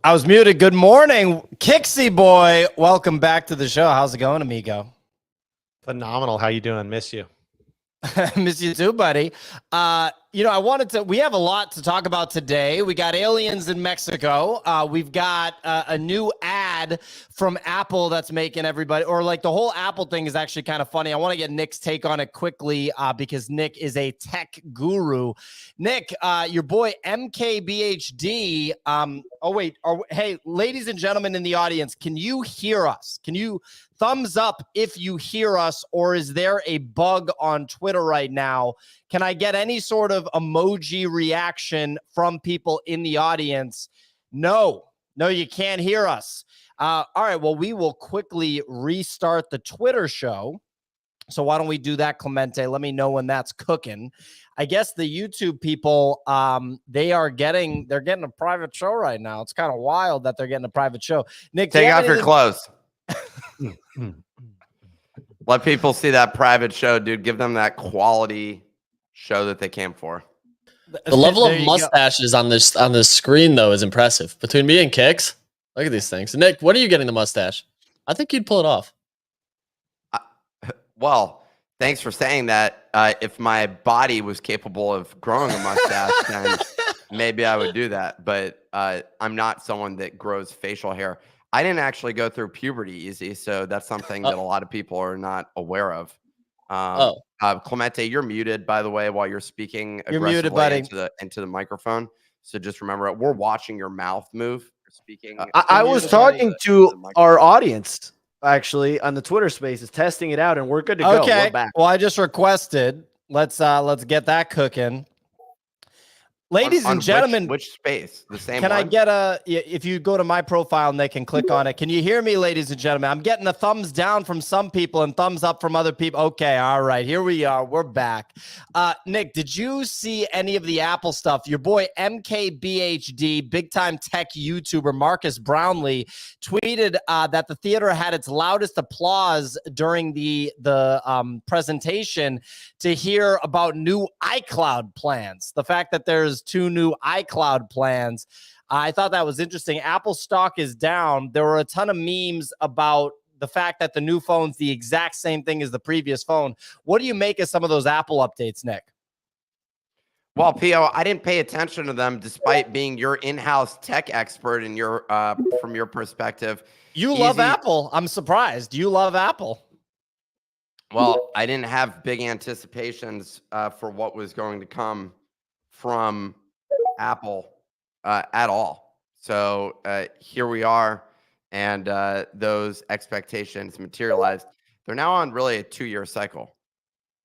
I was muted. Good morning, Kixie boy. Welcome back to the show. How's it going, amigo? Phenomenal. How you doing? Miss you. Miss you too, buddy. We have a lot to talk about today. We got aliens in Mexico. We've got a new ad from Apple that's making everybody, or like the whole Apple thing is actually kind of funny. I want to get Nick's take on it quickly because Nick is a tech guru. Nick, your boy MKBHD. Hey, ladies and gentlemen in the audience, can you hear us? Can you thumbs up if you hear us, or is there a bug on Twitter right now? Can I get any sort of emoji reaction from people in the audience? No, you can't hear us. All right, well, we will quickly restart the Twitter show. So why don't we do that, Clemente? Let me know when that's cooking. I guess the YouTube people, they're getting a private show right now. It's kind of wild that they're getting a private show. Nick, take off your clothes. Let people see that private show, dude. Give them that quality show that they came for. The level of mustaches on this screen, though, is impressive. Between me and Kix, look at these things. Nick, what are you getting the mustache? I think you'd pull it off. Well, thanks for saying that. If my body was capable of growing a mustache, then maybe I would do that. But I'm not someone that grows facial hair. I didn't actually go through puberty easy, so that's something that a lot of people are not aware of. Clemente, you're muted, by the way, while you're speaking aggressively into the microphone. So just remember, we're watching your mouth move. You're speaking. I was talking to our audience actually on the Twitter Spaces, testing it out, and we're good to go. Okay. We're back. Well, I just requested. Let's get that cooking. Ladies and gentlemen, which space? The same Can one? I get if you go to my profile and they can click on it, can you hear me, ladies and gentlemen? I'm getting a thumbs down from some people and thumbs up from other people. Okay, all right, here we are. We're back. Nick, did you see any of the Apple stuff? Your boy MKBHD, big-time tech YouTuber Marcus Brownlee, tweeted that the theater had its loudest applause during the presentation to hear about new iCloud plans. The fact that there's 2 new iCloud plans. I thought that was interesting. Apple stock is down. There were a ton of memes about the fact that the new phone's the exact same thing as the previous phone. What do you make of some of those Apple updates, Nick? Well, Pio, I didn't pay attention to them despite being your in-house tech expert and your from your perspective. You love Apple. I'm surprised. You love Apple. Well, I didn't have big anticipations for what was going to come from Apple at all. So here we are, and those expectations materialized. They're now on really a 2-year cycle.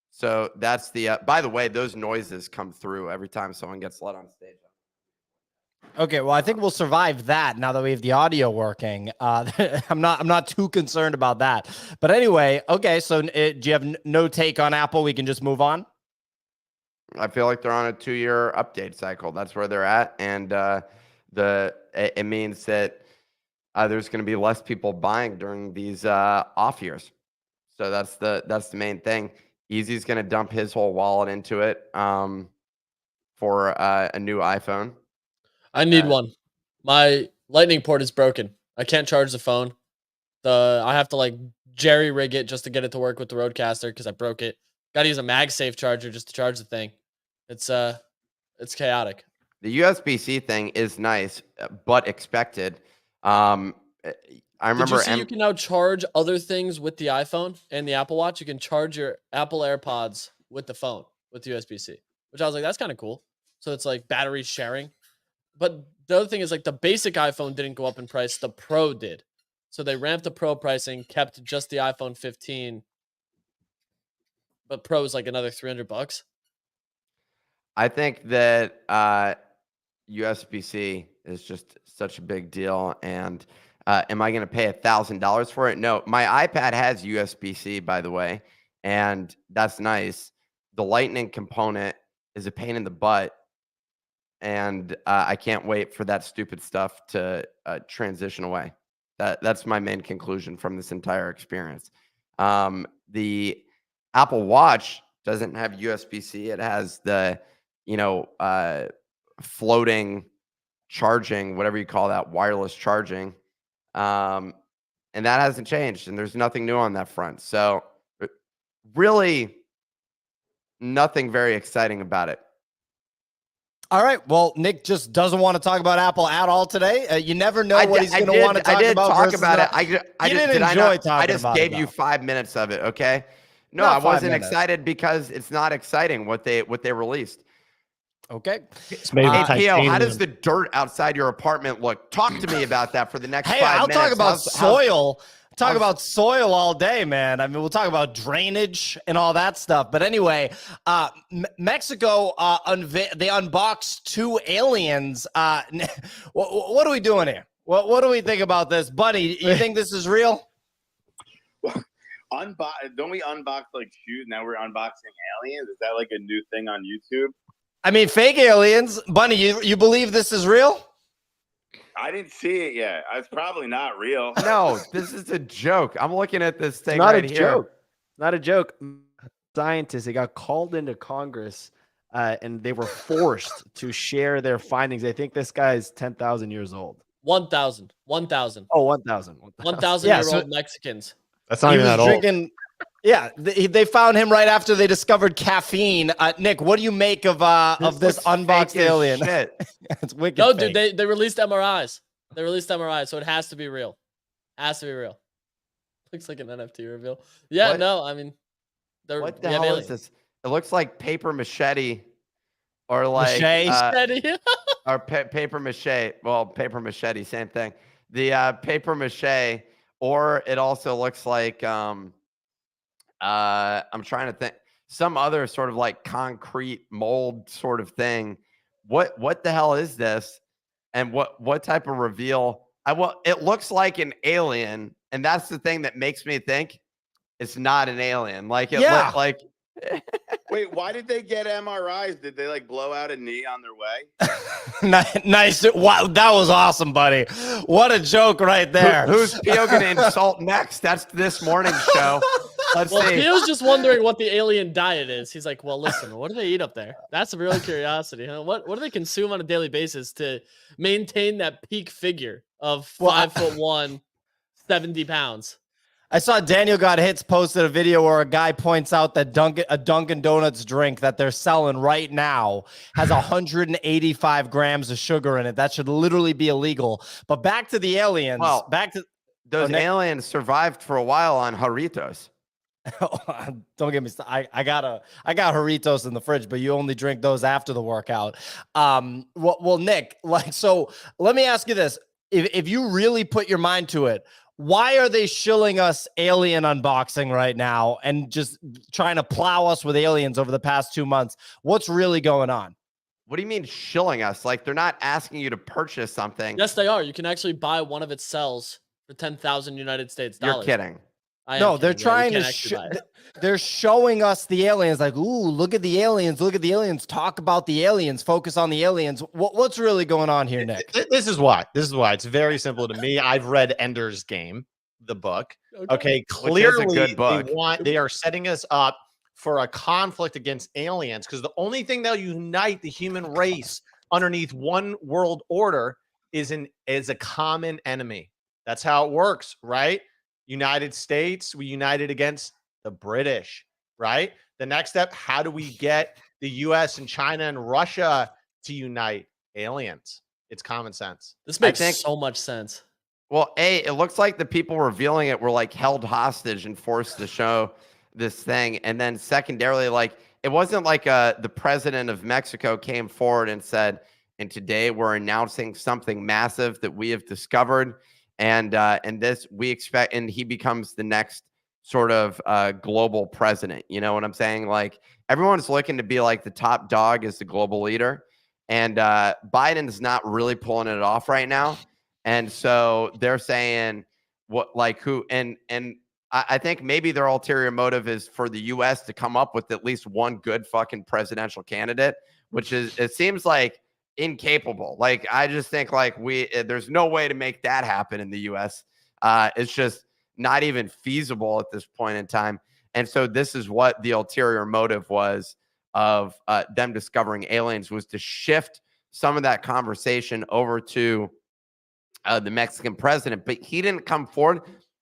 So that's the by the way, those noises come through every time someone gets let on stage. Okay, well, I think we'll survive that now that we have the audio working. I'm not too concerned about that. But anyway, okay, so do you have no take on Apple? We can just move on. I feel like they're on a 2-year update cycle. That's where they're at, and it means that there's going to be less people buying during these off years. So that's the main thing. Easy's going to dump his whole wallet into it for a new iPhone. I need one. My lightning port is broken. I can't charge the phone. I have to like jerry rig it just to get it to work with the Roadcaster because I broke it. Got to use a MagSafe charger just to charge the thing. It's chaotic. The USB-C thing is nice, but expected. I remember. Did you see you can now charge other things with the iPhone and the Apple Watch? You can charge your Apple AirPods with the phone with USB-C, which I was like, that's kind of cool. So it's like battery sharing. But the other thing is like the basic iPhone didn't go up in price. The Pro did. So they ramped the Pro pricing, kept just the iPhone 15. But Pro is like another $300. I think that USB-C is just such a big deal. And am I going to pay $1,000 for it? No, my iPad has USB-C, by the way, and that's nice. The Lightning component is a pain in the butt, and I can't wait for that stupid stuff to transition away. That's my main conclusion from this entire experience. The Apple Watch doesn't have USB-C. It has the, floating charging, whatever you call that, wireless charging. And that hasn't changed, and there's nothing new on that front. So really nothing very exciting about it. All right. Well, Nick just doesn't want to talk about Apple at all today. You never know what he's going to want to talk about. I did talk about it. I just gave you 5 minutes of it. Okay. No, I wasn't excited because it's not exciting what they released. Okay. Hey, Pio, how does the dirt outside your apartment look? Talk to me about that for the next 5 minutes. I'll talk about soil. Talk about soil all day, man. I mean, we'll talk about drainage and all that stuff. But anyway, Mexico, they unboxed 2 aliens. What are we doing here? What do we think about this? Bunny, you think this is real? Don't we unbox like shoes? Now we're unboxing aliens. Is that like a new thing on YouTube? I mean, fake aliens. Bunny, you believe this is real? I didn't see it yet. It's probably not real. No, this is a joke. I'm looking at this thing Not right a here. joke. Not a joke. Scientists, they got called into Congress and they were forced to share their findings. I think this guy's 10,000 years old. 1,000. Oh, 1,000. 1,000-year-old Mexicans. That's not even that old. Yeah, they found him right after they discovered caffeine. Nick, what do you make of this unboxed alien? It's wicked. No, fake. dude, they released MRIs. They released MRIs, so it has to be real. Has to be real. Looks like an NFT reveal. Yeah, What? no, I mean, What the hell is this? It looks like paper machete, or like or paper mache. Well, paper machete, same thing. The paper mache, or it also looks like I'm trying to think, some other sort of like concrete mold sort of thing. What the hell is this? And what type of reveal? It looks like an alien, and that's the thing that makes me think it's not an alien. Like it looked like. Wait, why did they get MRIs? Did they like blow out a knee on their way? Nice. Wow, that was awesome, buddy. What a joke right there. Who's Pio going to insult next? That's this morning's show. Let's see. Pio's just wondering what the alien diet is. He's like, well, listen, what do they eat up there? That's a real curiosity. Huh? What do they consume on a daily basis to maintain that peak figure of 5'1", 70 pounds? I saw Daniel Got Hits posted a video where a guy points out that a Dunkin' Donuts drink that they're selling right now has 185 grams of sugar in it. That should literally be illegal. But back to the aliens. Well, back to those aliens survived for a while on Jarritos. Don't get me started. I got Jarritos in the fridge, but you only drink those after the workout. Well, Nick, so let me ask you this: if you really put your mind to it, why are they shilling us alien unboxing right now and just trying to plow us with aliens over the past 2 months? What's really going on? What do you mean shilling us? Like they're not asking you to purchase something. Yes, they are. You can actually buy one of its cells for 10,000 United States dollars. You're kidding. No, they're trying to. They're showing us the aliens. Like, ooh, look at the aliens. Look at the aliens. Talk about the aliens. Focus on the aliens. What's really going on here, Nick? This is why. It's very simple to me. I've read Ender's Game, the book. Okay, clearly they are setting us up for a conflict against aliens because the only thing that'll unite the human race underneath one world order is a common enemy. That's how it works, right? United States, we united against the British, right? The next step, how do we get the US and China and Russia to unite? Aliens. It's common sense. This makes so much sense. Well, it looks like the people revealing it were like held hostage and forced to show this thing. And then secondarily, like it wasn't like the president of Mexico came forward and said, and today we're announcing something massive that we have discovered. And this we expect, and he becomes the next sort of global president. You know what I'm saying? Like everyone's looking to be like the top dog as the global leader, and Biden's not really pulling it off right now. And so they're saying I think maybe their ulterior motive is for the U.S. to come up with at least one good fucking presidential candidate, which is it seems like incapable. Like I just think like there's no way to make that happen in the US. It's just not even feasible at this point in time. And so this is what the ulterior motive was of them discovering aliens, was to shift some of that conversation over to the Mexican president, but he didn't come forward.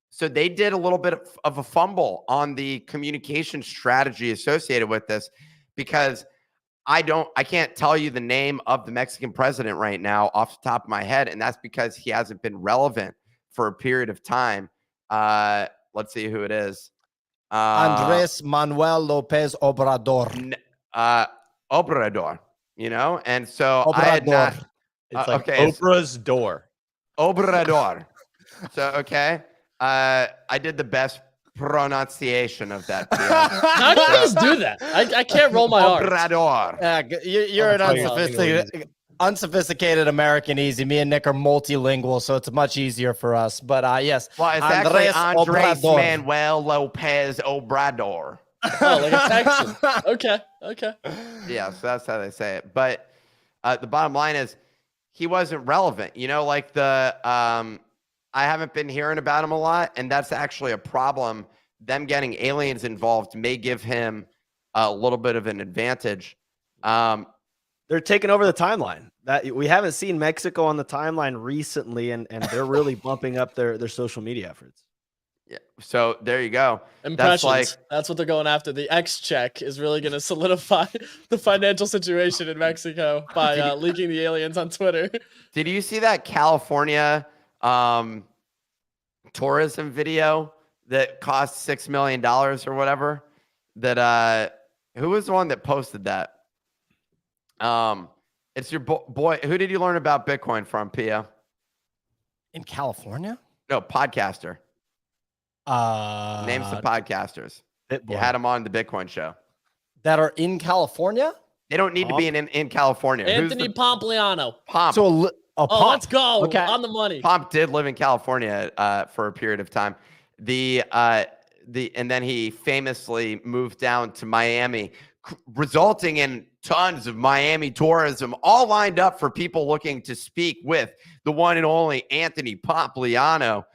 So they did a little bit of a fumble on the communication strategy associated with this, because I can't tell you the name of the Mexican president right now off the top of my head. And that's because he hasn't been relevant for a period of time. Let's see who it is. Andres Manuel Lopez Obrador. Obrador, and so Obrador. I had not. It's like okay, Oprah's door. Obrador. So, okay. I did the best pronunciation of that. How do you guys do that? I can't roll my R's. Obrador. You're an unsophisticated American easy. Me and Nick are multilingual, so it's much easier for us. But yes. Well, it's actually Andres Manuel Lopez Obrador. Oh, like a Texan. Okay. Yeah, so that's how they say it. But the bottom line is he wasn't relevant. I haven't been hearing about him a lot, and that's actually a problem. Them getting aliens involved may give him a little bit of an advantage. They're taking over the timeline. That we haven't seen Mexico on the timeline recently, and they're really bumping up their social media efforts. Yeah. So there you go. Impressions. That's what they're going after. The X check is really going to solidify the financial situation in Mexico by leaking the aliens on Twitter. Did you see that California tourism video that cost $6 million or whatever? That who was the one that posted that? It's your boy. Who did you learn about Bitcoin from, Pia? In California? No, podcaster. Name some podcasters. You had them on the Bitcoin show. That are in California? They don't need to be in California. Anthony Pompliano. Pomp. So Pomp. Let's go. Okay. On the money. Pomp did live in California for a period of time. And then he famously moved down to Miami, resulting in tons of Miami tourism, all lined up for people looking to speak with the one and only Anthony Pompliano.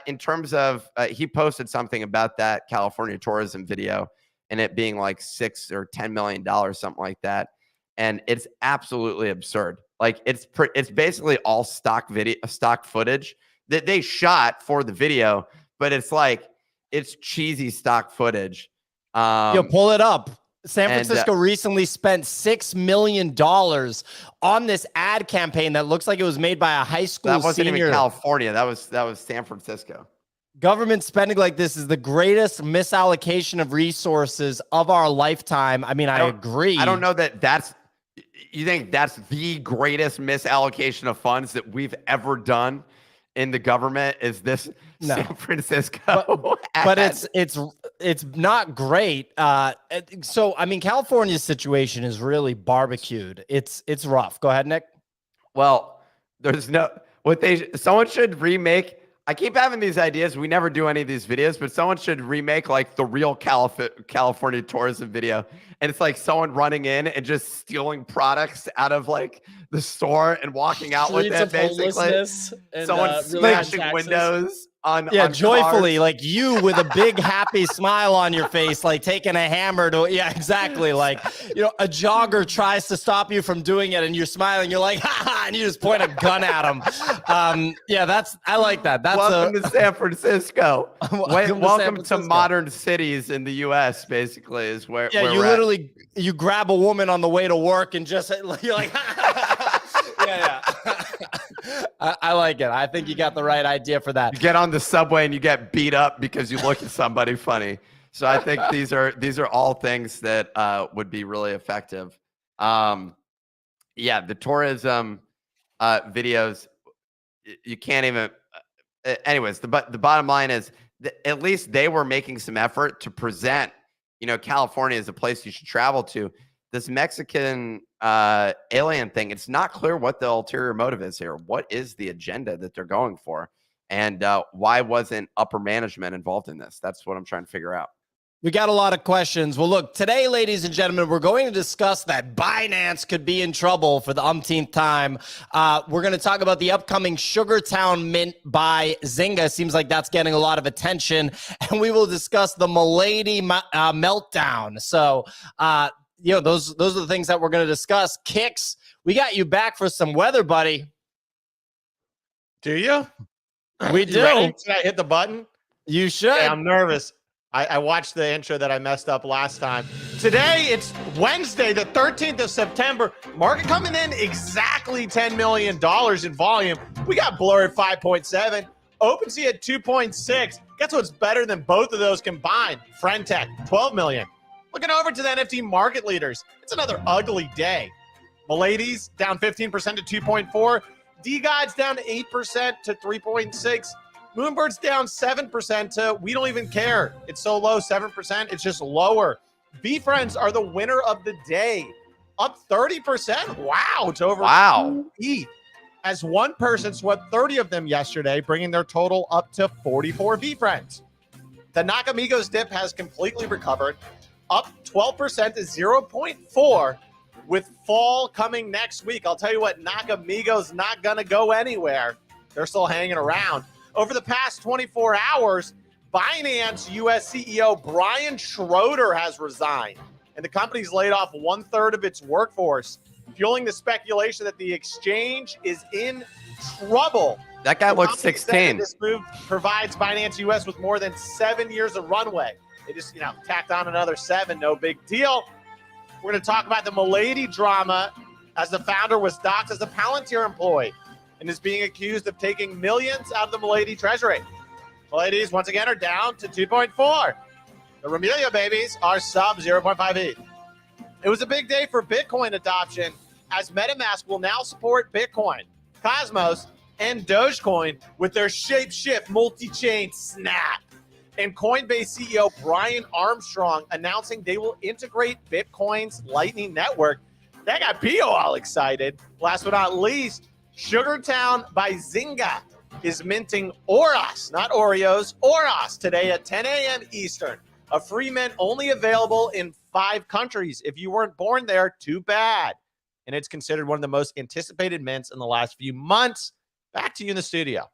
In terms of, he posted something about that California tourism video and it being like $6 or $10 million, something like that. And it's absolutely absurd. Like it's basically all stock footage that they shot for the video, but it's cheesy stock footage. Pull it up. San Francisco recently spent $6 million on this ad campaign that looks like it was made by a high school senior. That wasn't even California. That was San Francisco. Government spending like this is the greatest misallocation of resources of our lifetime. I mean, I agree. I don't know that's you think that's the greatest misallocation of funds that we've ever done in the government is this San Francisco. But it's not great. So I mean, California's situation is really barbecued. It's rough. Go ahead, Nick. Well, someone should remake. I keep having these ideas. We never do any of these videos, but someone should remake like the real California tourism video. And it's like someone running in and just stealing products out of like the store and walking out with it, basically. Someone smashing windows on joyfully, cars. like you with a big happy smile on your face, like taking a hammer to, exactly. Like, a jogger tries to stop you from doing it and you're smiling, you're like, ha ha, and you just point a gun at him. I like that. Welcome to San Francisco. Welcome to modern cities cities in the U.S. Basically, is where. Yeah, where you literally you grab a woman on the way to work and just you're like, yeah. I like it. I think you got the right idea for that. You get on the subway and you get beat up because you look at somebody funny. So I think these are all things that would be really effective. The tourism videos, you can't even. Anyways, the bottom line is that at least they were making some effort to present, California as a place you should travel to. This Mexican alien thing, it's not clear what the ulterior motive is here. What is the agenda that they're going for? And why wasn't upper management involved in this? That's what I'm trying to figure out. We got a lot of questions. Well, look, today, ladies and gentlemen, we're going to discuss that Binance could be in trouble for the umpteenth time. We're going to talk about the upcoming Sugartown mint by Zynga. Seems like that's getting a lot of attention. And we will discuss the MiLady meltdown. So, those are the things that we're going to discuss. Kicks we got you back for some weather, buddy. Do you? We You do. ready? Should I hit the button? You should. Hey, I'm nervous. I watched the intro that I messed up last time. Today, it's Wednesday, the 13th of September. Market coming in exactly $10 million in volume. We got Blur at 5.7, OpenSea at 2.6. Guess what's better than both of those combined? FriendTech, 12 million. Looking over to the NFT market leaders, it's another ugly day. MiLady's down 15% to 2.4. D-God's down 8% to 3.6. Moonbird's down 7% to we don't even care. It's so low, 7%. It's just lower. VFriends are the winner of the day, up 30%. Wow, to over 2 ETH. As one person swept 30 of them yesterday, bringing their total up to 44 VFriends. The Nakamigos dip has completely recovered, up 12% to 0.4. With fall coming next week, I'll tell you what, Nakamigos not going to go anywhere. They're still hanging around. Over the past 24 hours, Binance US CEO Brian Schroeder has resigned, and the company's laid off 1/3 of its workforce, fueling the speculation that the exchange is in trouble. That guy looks Company said 16. that this move provides Binance US with more than 7 years of runway. They just, tacked on another 7, no big deal. We're going to talk about the MiLady drama, as the founder was doxxed as a Palantir employee and is being accused of taking millions out of the MiLady treasury. MiLady's, once again, are down to 2.4. The Remelia babies are sub 0.58. It was a big day for Bitcoin adoption, as MetaMask will now support Bitcoin, Cosmos, and Dogecoin with their shape-shift multi-chain snap. And Coinbase CEO Brian Armstrong announcing they will integrate Bitcoin's Lightning Network. That got Pio all excited. Last but not least, Sugartown by Zynga is minting Oros, not Oreos, Oros today at 10 a.m. Eastern. A free mint only available in 5 countries. If you weren't born there, too bad. And it's considered one of the most anticipated mints in the last few months. Back to you in the studio.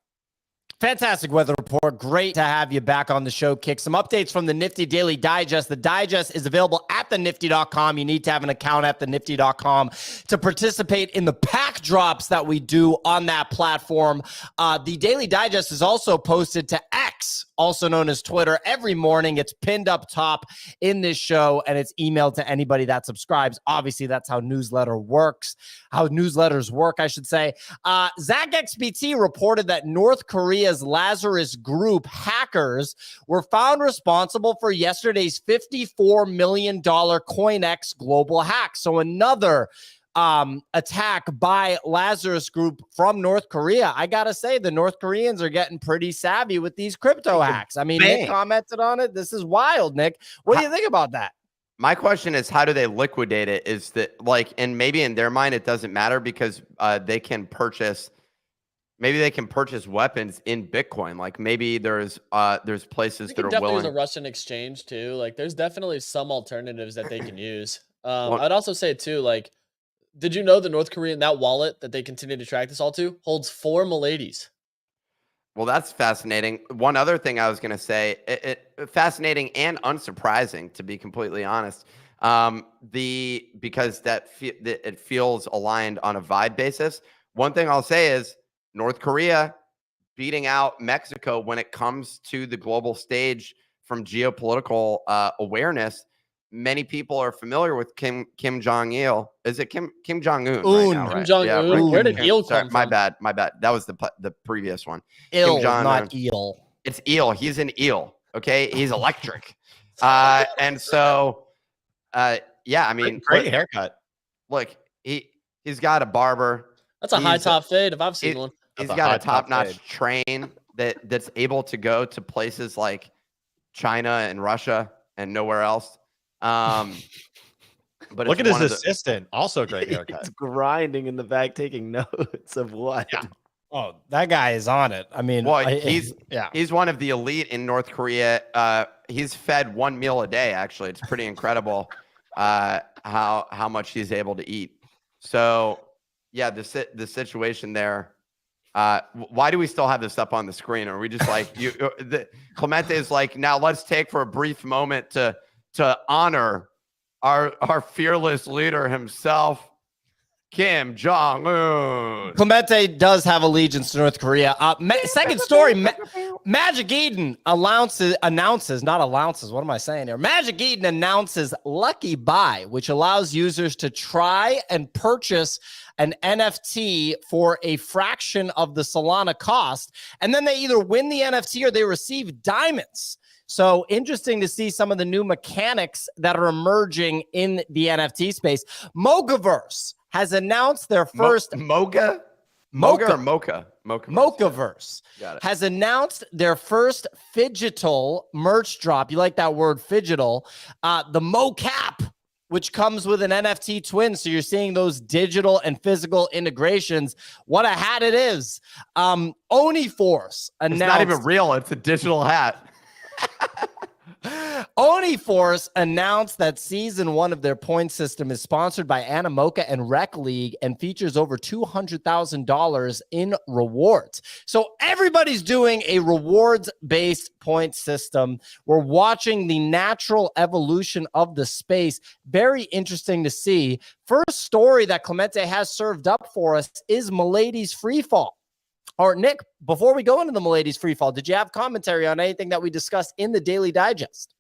Fantastic weather report. Great to have you back on the show, Kick. Some updates from the Nifty Daily Digest. The digest is available at thenifty.com. You need to have an account at thenifty.com to participate in the pack drops that we do on that platform. The Daily Digest is also posted to X, also known as Twitter, every morning. It's pinned up top in this show, and it's emailed to anybody that subscribes. Obviously, that's how newsletters work, I should say. ZachXBT reported that North Korea's Lazarus Group hackers were found responsible for yesterday's $54 million CoinEx global hack. So another attack by Lazarus Group from North Korea. I gotta say, the North Koreans are getting pretty savvy with these crypto hacks. I mean, Nick commented on it. This is wild, Nick. What do you think about that? My question is, how do they liquidate it? Is that and maybe in their mind it doesn't matter because they can purchase weapons in Bitcoin. Like maybe there's places that are definitely willing. Use a Russian exchange too. Like there's definitely some alternatives that they can use. I'd also say too, like, did you know the North Korean, that wallet that they continue to track this all to, holds 4 MiLadies? Well, that's fascinating. One other thing I was going to say, fascinating and unsurprising, to be completely honest, because it feels aligned on a vibe basis. One thing I'll say is North Korea beating out Mexico when it comes to the global stage from geopolitical awareness. Many people are familiar with Kim Jong-il. Is it Kim Jong-un? Right now, right? Kim Jong-un. Yeah, right. Where did Il come from? My bad. That was the previous one. Il, not eel. It's eel. He's an eel. Okay, he's electric. And so, yeah, I mean, great haircut. Look, he's got a barber. That's a high top fade if I've seen one. He's got a top-notch train that's able to go to places like China and Russia and nowhere else. But look at his assistant, also great haircut. It's grinding in the back, taking notes of what. Yeah. Oh, that guy is on it. I mean, well, he's one of the elite in North Korea. He's fed 1 meal a day. Actually, it's pretty incredible how much he's able to eat. So, yeah, the situation there. Why do we still have this up on the screen? Are we just like Clemente is like, now let's take for a brief moment to honor our fearless leader himself. Kim Jong-un. Clemente does have allegiance to North Korea. Second story, Magic Eden announces, not allowances. What am I saying here? Magic Eden announces Lucky Buy, which allows users to try and purchase an NFT for a fraction of the Solana cost. And then they either win the NFT or they receive diamonds. So interesting to see some of the new mechanics that are emerging in the NFT space. Mochaverse has announced their first Mochaverse has announced their first phygital merch drop. You like that word, phygital? The mocap, which comes with an NFT twin. So you're seeing those digital and physical integrations. What a hat it is. Oniforce announced. It's not even real. It's a digital hat. Oniforce announced that season 1 of their point system is sponsored by Animoca and Rec League and features over $200,000 in rewards. So everybody's doing a rewards-based point system. We're watching the natural evolution of the space. Very interesting to see. First story that Clemente has served up for us is MiLady's Freefall. Or Nick, before we go into the MiLady's Freefall, did you have commentary on anything that we discussed in the Daily Digest?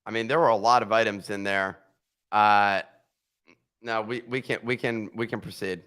I mean, there were a lot of items in there. No, we can proceed.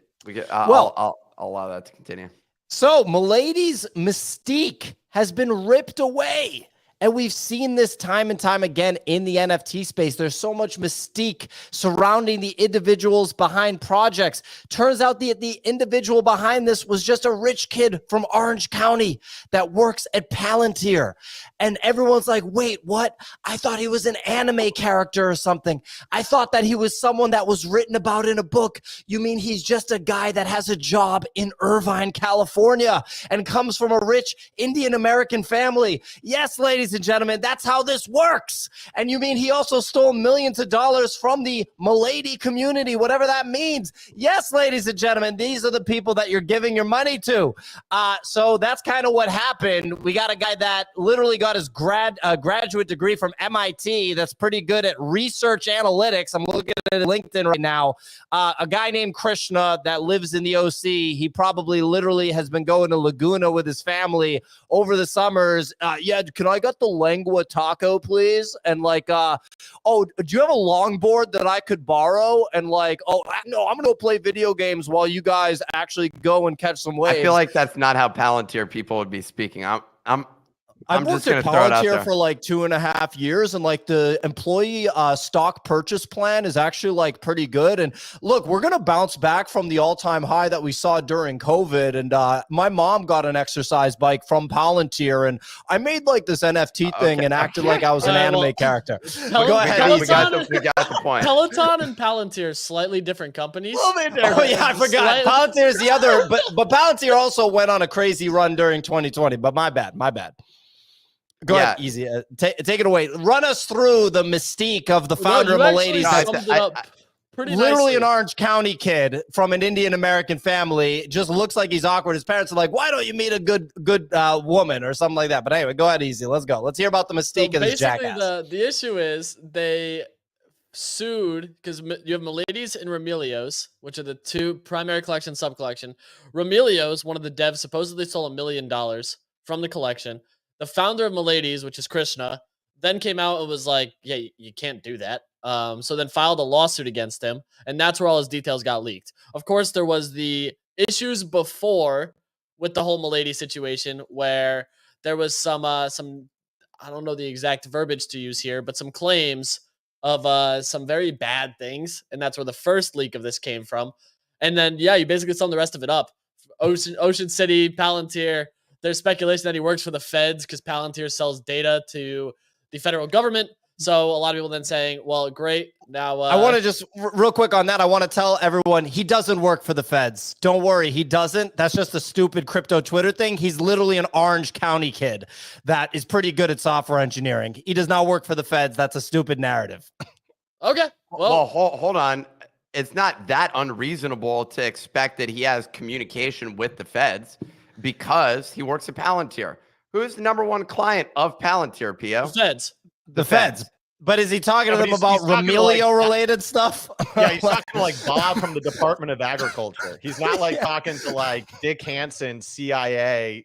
I'll allow that to continue. So MiLady's mystique has been ripped away. And we've seen this time and time again in the NFT space. There's so much mystique surrounding the individuals behind projects. Turns out the individual behind this was just a rich kid from Orange County that works at Palantir. And everyone's like, wait, what? I thought he was an anime character or something. I thought that he was someone that was written about in a book. You mean he's just a guy that has a job in Irvine, California, and comes from a rich Indian American family? Yes, ladies and gentlemen, that's how this works. And you mean he also stole millions of dollars from the MiLady community, whatever that means? Yes, ladies and gentlemen, these are the people that you're giving your money to. So that's kind of what happened. We got a guy that literally got his graduate degree from MIT that's pretty good at research analytics. I'm looking at LinkedIn right now. A guy named Krishna that lives in the OC. He probably literally has been going to Laguna with his family over the summers. Yeah, can I get the lengua taco, please? And like, oh, do you have a longboard that I could borrow? And like, oh, no, I'm going to play video games while you guys actually go and catch some waves. I feel like that's not how Palantir people would be speaking. I've worked at Palantir for like 2.5 years, and like the employee stock purchase plan is actually like pretty good. And look, we're going to bounce back from the all-time high that we saw during COVID. And my mom got an exercise bike from Palantir, and I made like this NFT thing and acted like I was an anime character. Go ahead. We got the point. Peloton and Palantir, slightly different companies. Oh yeah, I forgot. Palantir is the other, but Palantir also went on a crazy run during 2020. But my bad. Go ahead, easy. Take it away. Run us through the mystique of the founder of MiLady's. Literally an Orange County kid from an Indian American family. Just looks like he's awkward. His parents are like, "Why don't you meet a good woman or something like that?" But anyway, go ahead, easy. Let's go. Let's hear about the mystique of this jackass. The issue is they sued because you have MiLady's and Remilio's, which are the two primary collection, sub-collection. Remilio's, one of the devs, supposedly stole $1 million from the collection. The founder of MiLady's, which is Krishna, then came out and was like, yeah, you can't do that. So then filed a lawsuit against him, and that's where all his details got leaked. Of course, there was the issues before with the whole MiLady situation where there was some I don't know the exact verbiage to use here, but some claims of some very bad things, and that's where the first leak of this came from. And then, yeah, you basically sum the rest of it up. Ocean City, Palantir. There's speculation that he works for the feds because Palantir sells data to the federal government. So a lot of people then saying, well, great. Now, I want to just real quick on that. I want to tell everyone he doesn't work for the feds. Don't worry. He doesn't. That's just a stupid crypto Twitter thing. He's literally an Orange County kid that is pretty good at software engineering. He does not work for the feds. That's a stupid narrative. Okay. Well, hold on. It's not that unreasonable to expect that he has communication with the feds, because he works at Palantir. Who is the #1 client of Palantir, Pio? The feds. The feds. But is he talking to them he's about talking to, Remilio-related stuff? Yeah, he's talking to like Bob from the Department of Agriculture. He's not like talking to like Dick Hansen, CIA,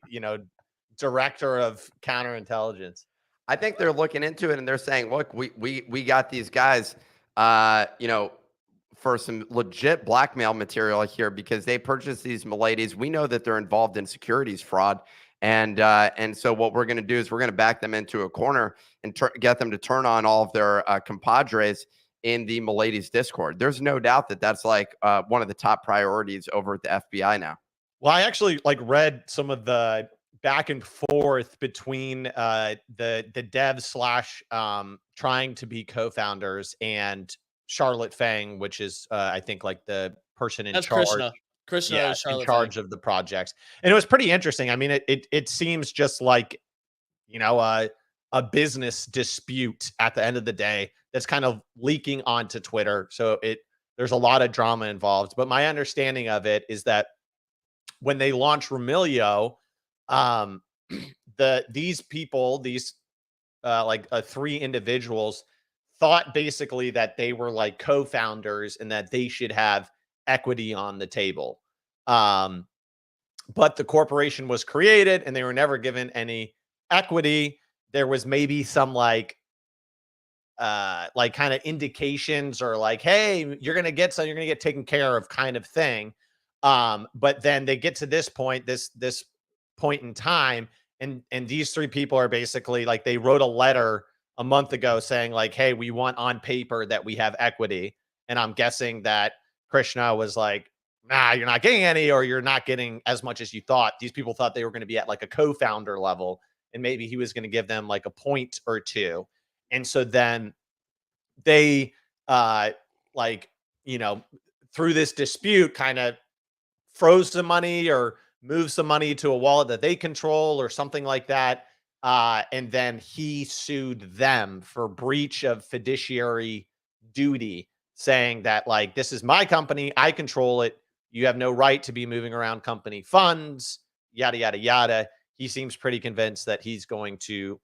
director of counterintelligence. I think they're looking into it and they're saying, look, we got these guys, for some legit blackmail material here because they purchased these MiLadies. We know that they're involved in securities fraud. And so what we're going to do is we're going to back them into a corner and get them to turn on all of their compadres in the MiLadies Discord. There's no doubt that that's like one of the top priorities over at the FBI now. Well, I actually read some of the back and forth between the devs / trying to be co-founders and Charlotte Fang, which is I think like the person in charge. Krishna is in charge of the projects. And it was pretty interesting. I mean, it seems just like, a business dispute at the end of the day that's kind of leaking onto Twitter. So there's a lot of drama involved. But my understanding of it is that when they launched Remilio, these people, three individuals thought basically that they were like co-founders and that they should have equity on the table. But the corporation was created and they were never given any equity. There was maybe some kind of indications or like, hey, you're going to get taken care of kind of thing. But then they get to this point in time, and these three people are basically like, they wrote a letter a month ago saying like, hey, we want on paper that we have equity. And I'm guessing that Krishna was like, nah, you're not getting any, or you're not getting as much as you thought. These people thought they were going to be at like a co-founder level, and maybe he was going to give them like a point or two. And so then they, through this dispute, kind of froze some money or moved some money to a wallet that they control or something like that. And then he sued them for breach of fiduciary duty, saying that like, this is my company, I control it. You have no right to be moving around company funds, yada, yada, yada. He seems pretty convinced that he's going to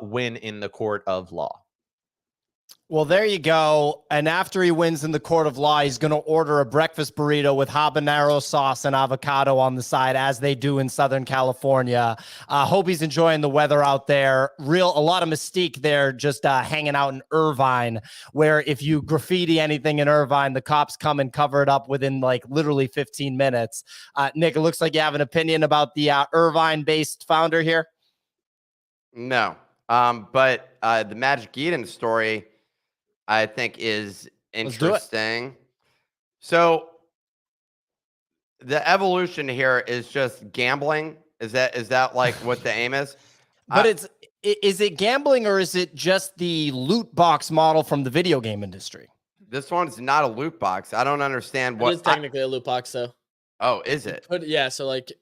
win in the court of law. Well, there you go. And after he wins in the court of law, he's going to order a breakfast burrito with habanero sauce and avocado on the side, as they do in Southern California. Hope he's enjoying the weather out there. A lot of mystique there, just hanging out in Irvine, where if you graffiti anything in Irvine, the cops come and cover it up within like literally 15 minutes. Nick, it looks like you have an opinion about the Irvine-based founder here. No, but the Magic Eden story, I think, is interesting. So the evolution here is just gambling. Is that like what the aim is? But is it gambling, or is it just the loot box model from the video game industry? This one's not a loot box. I don't understand what. It is technically a loot box, though. Oh, is it? Yeah. So like,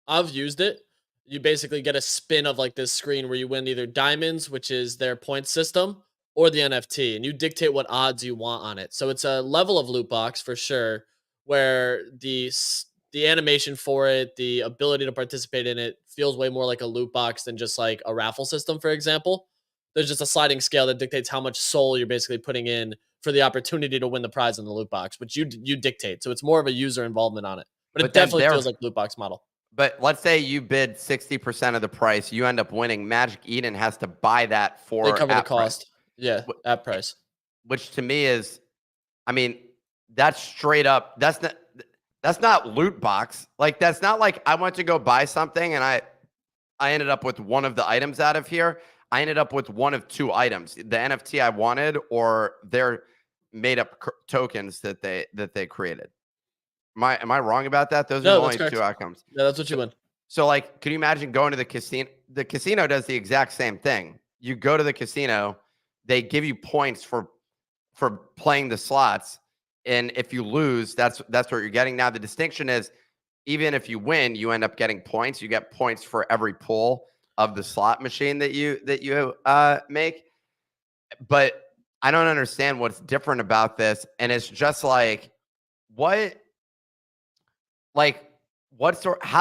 I've used it. You basically get a spin of like this screen where you win either diamonds, which is their point system, or the NFT, and you dictate what odds you want on it. So it's a level of loot box for sure, where the animation for it, the ability to participate in it feels way more like a loot box than just like a raffle system, for example. There's just a sliding scale that dictates how much soul you're basically putting in for the opportunity to win the prize in the loot box, which you dictate. So it's more of a user involvement on it, but it definitely feels like loot box model. But let's say you bid 60% of the price, you end up winning. Magic Eden has to buy that for they cover the cost. Price. Yeah, at price. Which to me is, I mean, that's straight up. That's not loot box. Like, that's not like I went to go buy something and I ended up with one of the items out of here. I ended up with one of two items: the NFT I wanted, or their made up tokens that they created. Am I wrong about that? Those are the only two outcomes. Yeah, that's what you win. So, like, can you imagine going to the casino? The casino does the exact same thing. You go to the casino. They give you points for playing the slots, and if you lose, that's what you're getting. Now the distinction is, even if you win, you end up getting points. You get points for every pull of the slot machine that you make. But I don't understand what's different about this, and it's just like, how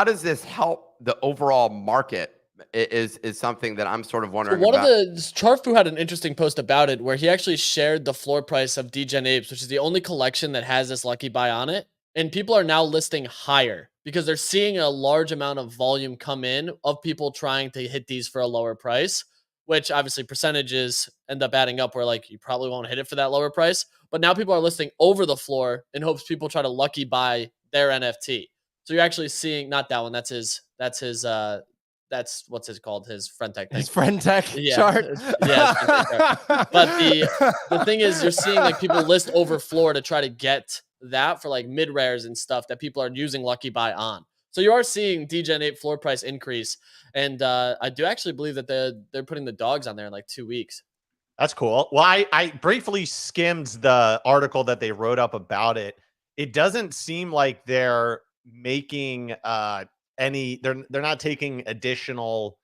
does this help the overall market is something that I'm sort of So wondering one of about. the Charfu had an interesting post about it where he actually shared the floor price of Degen Apes, which is the only collection that has this lucky buy on it. And people are now listing higher because they're seeing a large amount of volume come in of people trying to hit these for a lower price, which obviously percentages end up adding up where like you probably won't hit it for that lower price. But now people are listing over the floor in hopes people try to lucky buy their NFT. So you're actually seeing not that one. That's what's his called, his FriendTech thing. His FriendTech Yeah, chart. yeah, his FriendTech chart. But the thing is, you're seeing like people list over floor to try to get that for like mid rares and stuff that people are using lucky buy on. So you are seeing Degen 8 floor price increase, and I do actually believe that they're putting the dogs on there in like 2 weeks. That's cool. Well, I briefly skimmed the article that they wrote up about it. It doesn't seem like they're making they're not taking additional,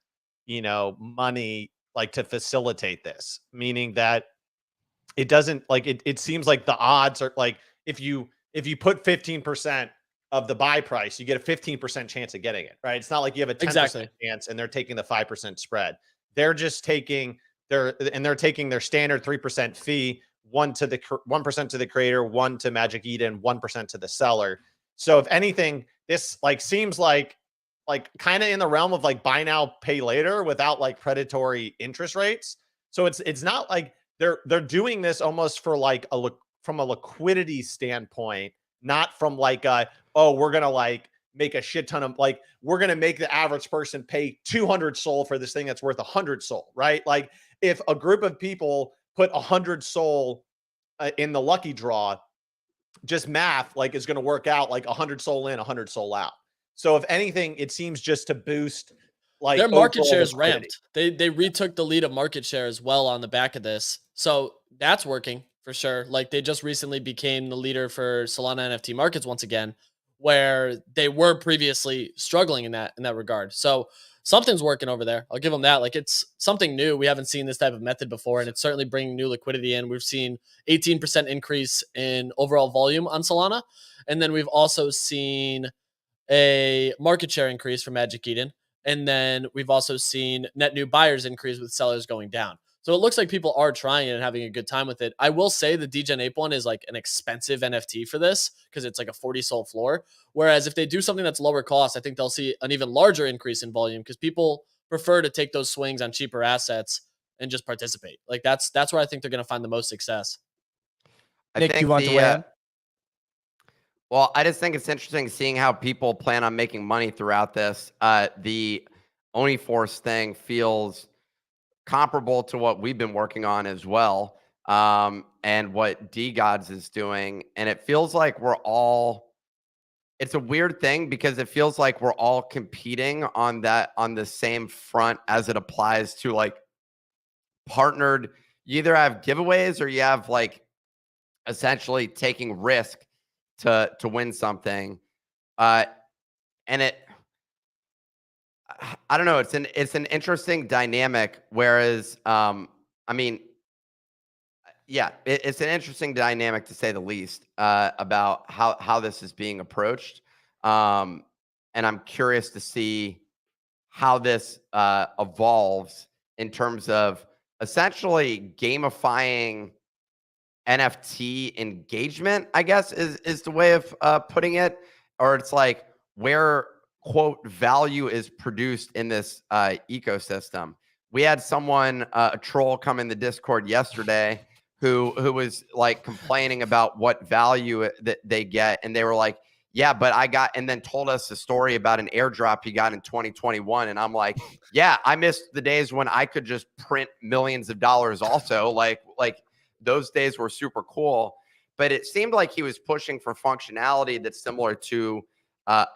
money like to facilitate this, meaning that it doesn't like it seems like the odds are like if you put 15% of the buy price, you get a 15% chance of getting it, right? It's not like you have a 10% chance and they're taking the 5% spread. They're just taking they're taking their standard 3% fee, 1% to the creator, 1% to Magic Eden, 1% to the seller. So if anything, this like seems like kind of in the realm of like buy now, pay later without like predatory interest rates. So it's not like they're doing this almost for like from a liquidity standpoint, not from like we're gonna like make a shit ton of like we're gonna make the average person pay 200 SOL for this thing that's worth 100 SOL, right? Like if a group of people put 100 SOL in the lucky draw, just math like is going to work out like 100 SOL in, 100 SOL out. So if anything, it seems just to boost like their market shares liquidity. ramped. They retook the lead of market share as well on the back of this. So that's working for sure. Like they just recently became the leader for Solana NFT markets once again, where they were previously struggling in that regard. So something's working over there. I'll give them that. Like it's something new. We haven't seen this type of method before, and it's certainly bringing new liquidity in. We've seen 18% increase in overall volume on Solana, and then we've also seen a market share increase for Magic Eden. And then we've also seen net new buyers increase with sellers going down. So it looks like people are trying it and having a good time with it. I will say the Degen Ape one is like an expensive NFT for this because it's like a 40 SOL floor. Whereas if they do something that's lower cost, I think they'll see an even larger increase in volume because people prefer to take those swings on cheaper assets and just participate. Like that's where I think they're going to find the most success. Nick, you want to weigh in? Well, I just think it's interesting seeing how people plan on making money throughout this. The OniForce thing feels comparable to what we've been working on as well, and what DGods is doing. And it feels like it's a weird thing because it feels like we're all competing on the same front as it applies to like partnered. You either have giveaways or you have like essentially taking risk to win something. And I don't know, it's an interesting dynamic. Whereas, it's an interesting dynamic to say the least, about how this is being approached. And I'm curious to see how this evolves in terms of essentially gamifying NFT engagement, I guess is the way of putting it. Or it's like where quote value is produced in this ecosystem. We had someone, a troll, come in the Discord yesterday who was like complaining about what value that they get, and they were like, yeah, but and then told us a story about an airdrop he got in 2021. And I'm like, yeah, I missed the days when I could just print millions of dollars also. Like those days were super cool. But it seemed like he was pushing for functionality that's similar to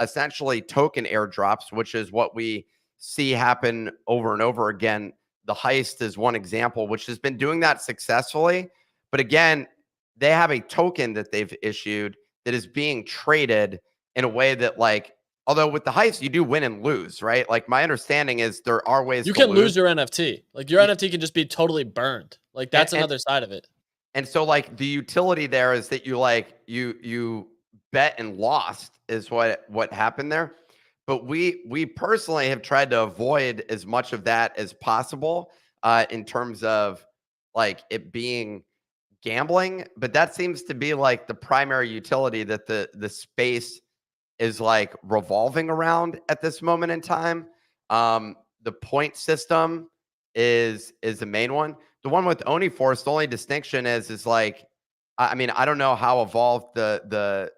essentially token airdrops, which is what we see happen over and over again. The Heist is one example, which has been doing that successfully. But again, they have a token that they've issued that is being traded in a way that, like, although with the Heist, you do win and lose, right? Like my understanding is there are ways you can lose your NFT. Like your NFT can just be totally burned. Like that's another side of it. And so like the utility there is that you bet and lost is what happened there. but we personally have tried to avoid as much of that as possible in terms of like it being gambling. But that seems to be like the primary utility that the space is like revolving around at this moment in time. The point system is the main one. The one with OniForce, the only distinction is like, I mean, I don't know how evolved their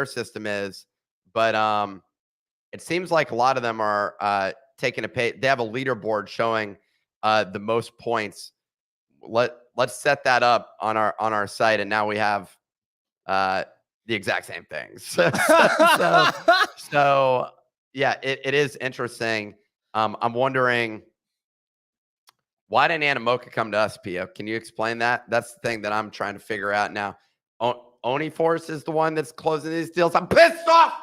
system is, but it seems like a lot of them are taking a pay. They have a leaderboard showing the most points. Let's set that up on our site, and now we have the exact same things. So yeah, it is interesting. I'm wondering, why didn't Animoca come to us, Pio? Can you explain that? That's the thing that I'm trying to figure out now. OniForce is the one that's closing these deals. I'm pissed off.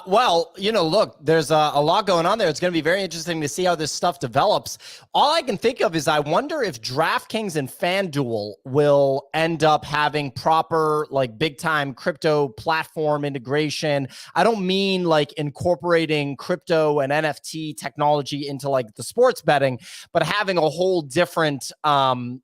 Well, look, there's a lot going on there. It's going to be very interesting to see how this stuff develops. All I can think of is I wonder if DraftKings and FanDuel will end up having proper, like, big-time crypto platform integration. I don't mean, like, incorporating crypto and NFT technology into, like, the sports betting, but having a whole different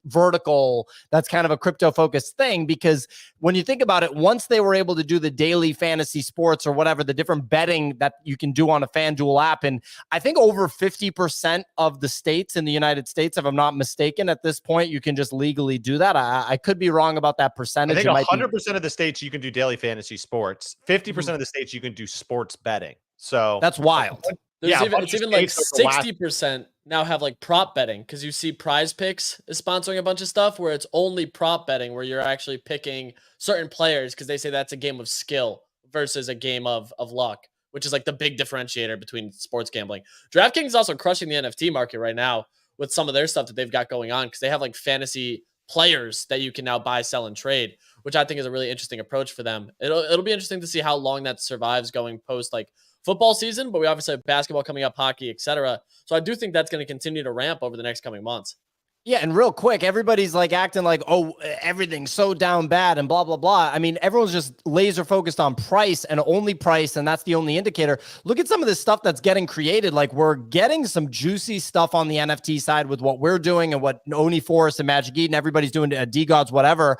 vertical that's kind of a crypto-focused thing. Because when you think about it, once they were able to do the daily fantasy sports or whatever, the different betting that you can do on a FanDuel app. And I think over 50% of the states in the United States, if I'm not mistaken, at this point, you can just legally do that. I could be wrong about that percentage. I think 100% of the states you can do daily fantasy sports. 50% of the states you can do sports betting. So that's wild. It's even like 60% now have like prop betting, because you see Prize Picks is sponsoring a bunch of stuff where it's only prop betting, where you're actually picking certain players because they say that's a game of skill versus a game of luck, which is like the big differentiator between sports gambling. DraftKings is also crushing the NFT market right now with some of their stuff that they've got going on, because they have like fantasy players that you can now buy, sell, and trade, which I think is a really interesting approach for them. It'll be interesting to see how long that survives going post like football season, but we obviously have basketball coming up, hockey, etc. So I do think that's going to continue to ramp over the next coming months. Yeah, and real quick, everybody's like acting like, oh, everything's so down bad and blah, blah, blah. I mean, everyone's just laser focused on price and only price, and that's the only indicator. Look at some of this stuff that's getting created. Like, we're getting some juicy stuff on the NFT side with what we're doing and what OniForce and Magic Eden, everybody's doing, D-Gods, whatever.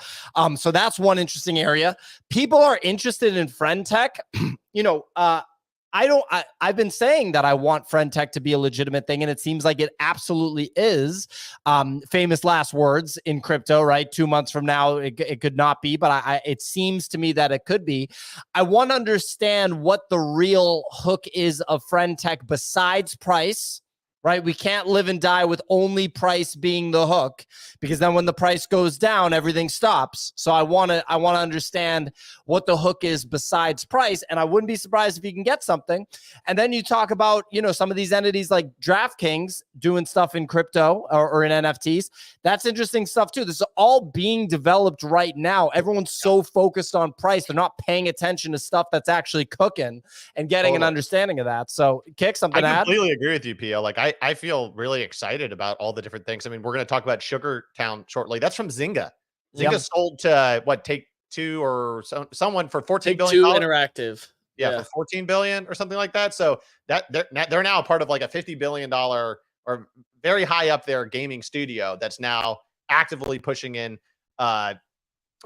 So that's one interesting area. People are interested in FriendTech. I've been saying that I want FriendTech to be a legitimate thing, and it seems like it absolutely is. Famous last words in crypto, right? 2 months from now, it could not be, but it seems to me that it could be. I want to understand what the real hook is of FriendTech besides price. Right? We can't live and die with only price being the hook, because then when the price goes down, everything stops. So I want to understand what the hook is besides price, and I wouldn't be surprised if you can get something. And then you talk about, some of these entities like DraftKings doing stuff in crypto or in NFTs. That's interesting stuff too. This is all being developed right now. Everyone's so focused on price, they're not paying attention to stuff that's actually cooking and getting an understanding of that. So, Kick, something to add? I completely agree with you, Pio. Like, I feel really excited about all the different things. I mean, we're going to talk about Sugartown shortly. That's from Zynga. Zynga sold to Take-Two or someone for $14 billion. Take-Two Interactive. Yeah, for $14 billion or something like that. So that they're now part of like a $50 billion or very high up there gaming studio that's now actively pushing in to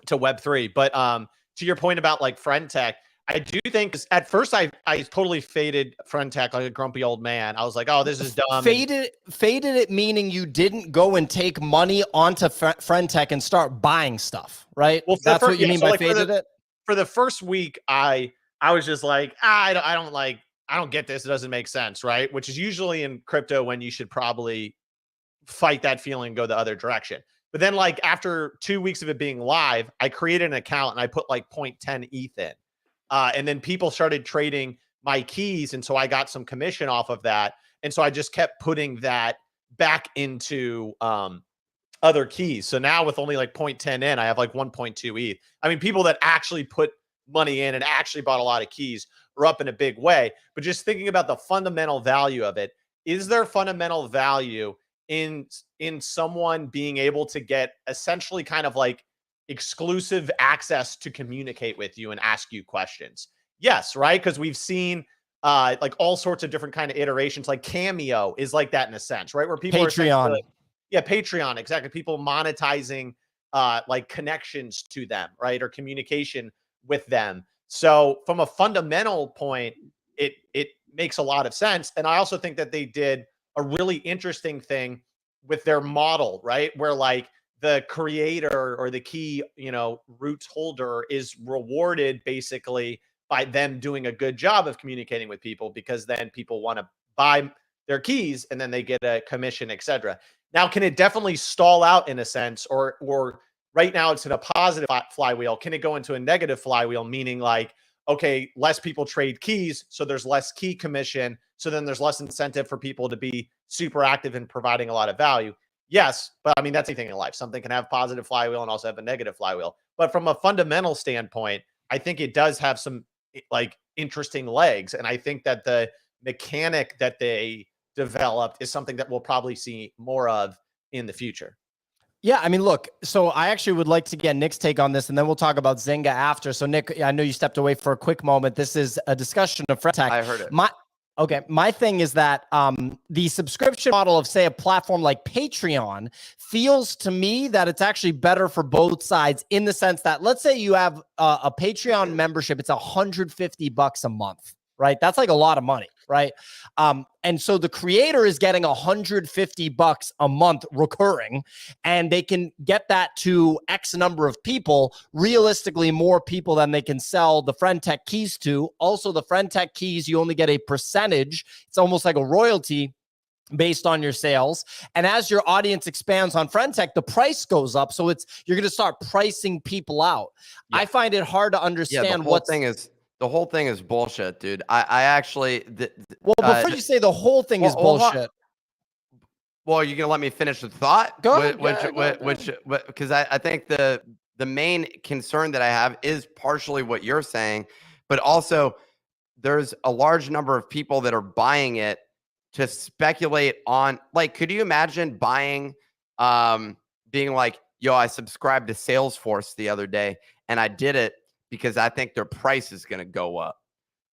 Web3. But to your point about like FriendTech, I do think at first I totally faded FriendTech like a grumpy old man. I was like, oh, this is dumb. Faded it meaning you didn't go and take money onto FriendTech and start buying stuff, right? Well, that's what you mean by faded it? For the first week, I was just like, I don't get this. It doesn't make sense, right? Which is usually in crypto when you should probably fight that feeling and go the other direction. But then like after 2 weeks of it being live, I created an account and I put like 0.10 ETH in. And then people started trading my keys. And so I got some commission off of that. And so I just kept putting that back into other keys. So now with only like 0.10 in, I have like 1.2 ETH. I mean, people that actually put money in and actually bought a lot of keys are up in a big way. But just thinking about the fundamental value of it, is there fundamental value in someone being able to get essentially kind of like exclusive access to communicate with you and ask you questions? Yes, right? Because we've seen like all sorts of different kind of iterations. Like Cameo is like that in a sense, right? Where people Patreon. yeah, Patreon, exactly. People monetizing like connections to them, right? Or communication with them. So from a fundamental point, it makes a lot of sense. And I also think that they did a really interesting thing with their model, right? Where like the creator or the key, root holder is rewarded basically by them doing a good job of communicating with people, because then people want to buy their keys and then they get a commission, etc. Now, can it definitely stall out in a sense, or right now it's in a positive flywheel? Can it go into a negative flywheel, meaning like, okay, less people trade keys, so there's less key commission, so then there's less incentive for people to be super active in providing a lot of value? Yes, but I mean, that's anything in life. Something can have positive flywheel and also have a negative flywheel. But from a fundamental standpoint, I think it does have some like interesting legs. And I think that the mechanic that they developed is something that we'll probably see more of in the future. Yeah, I mean, look, so I actually would like to get Nick's take on this, and then we'll talk about Zynga after. So, Nick, I know you stepped away for a quick moment. This is a discussion of FriendTech. I heard it. My thing is that the subscription model of, say, a platform like Patreon feels to me that it's actually better for both sides, in the sense that, let's say you have a Patreon membership, it's $150 a month, right? That's like a lot of money, right? And so the creator is getting $150 a month recurring, and they can get that to X number of people, realistically more people than they can sell the FriendTech keys to. Also, the FriendTech keys, you only get a percentage. It's almost like a royalty based on your sales. And as your audience expands on FriendTech, the price goes up. So you're going to start pricing people out. Yeah. I find it hard to understand the whole thing is bullshit, dude. I actually... before you say the whole thing is bullshit. Well, you're going to let me finish the thought? Go ahead. Because I think the main concern that I have is partially what you're saying, but also there's a large number of people that are buying it to speculate on, like, could you imagine buying, being like, yo, I subscribed to Salesforce the other day and I did it because I think their price is going to go up.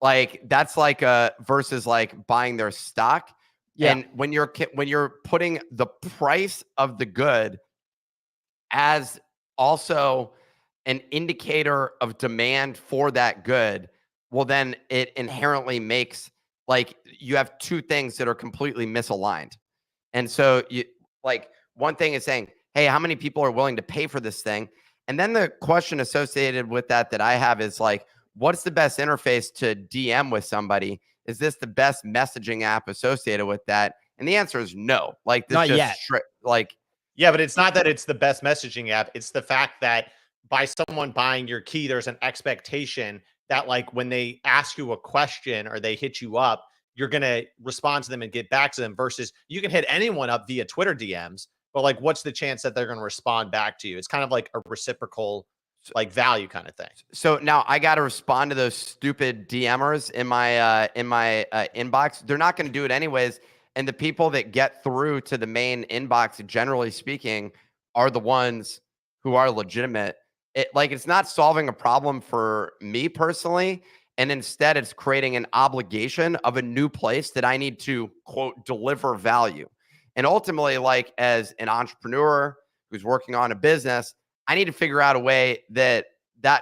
Like, that's like versus like buying their stock. Yeah. And when you're putting the price of the good as also an indicator of demand for that good, well, then it inherently makes, like, you have two things that are completely misaligned. And so you, like, one thing is saying, hey, how many people are willing to pay for this thing? And then the question associated with that I have is like, what's the best interface to DM with somebody? Is this the best messaging app associated with that? And the answer is no. Like, this not just yet. Yeah, but it's not that it's the best messaging app. It's the fact that by someone buying your key, there's an expectation that, like, when they ask you a question or they hit you up, you're going to respond to them and get back to them, versus you can hit anyone up via Twitter DMs, but like, what's the chance that they're going to respond back to you? It's kind of like a reciprocal, like, value kind of thing. So now I got to respond to those stupid DMers in my inbox. They're not going to do it anyways. And the people that get through to the main inbox, generally speaking, are the ones who are legitimate. It's not solving a problem for me personally. And instead, it's creating an obligation of a new place that I need to, quote, deliver value. And ultimately, like, as an entrepreneur who's working on a business, I need to figure out a way that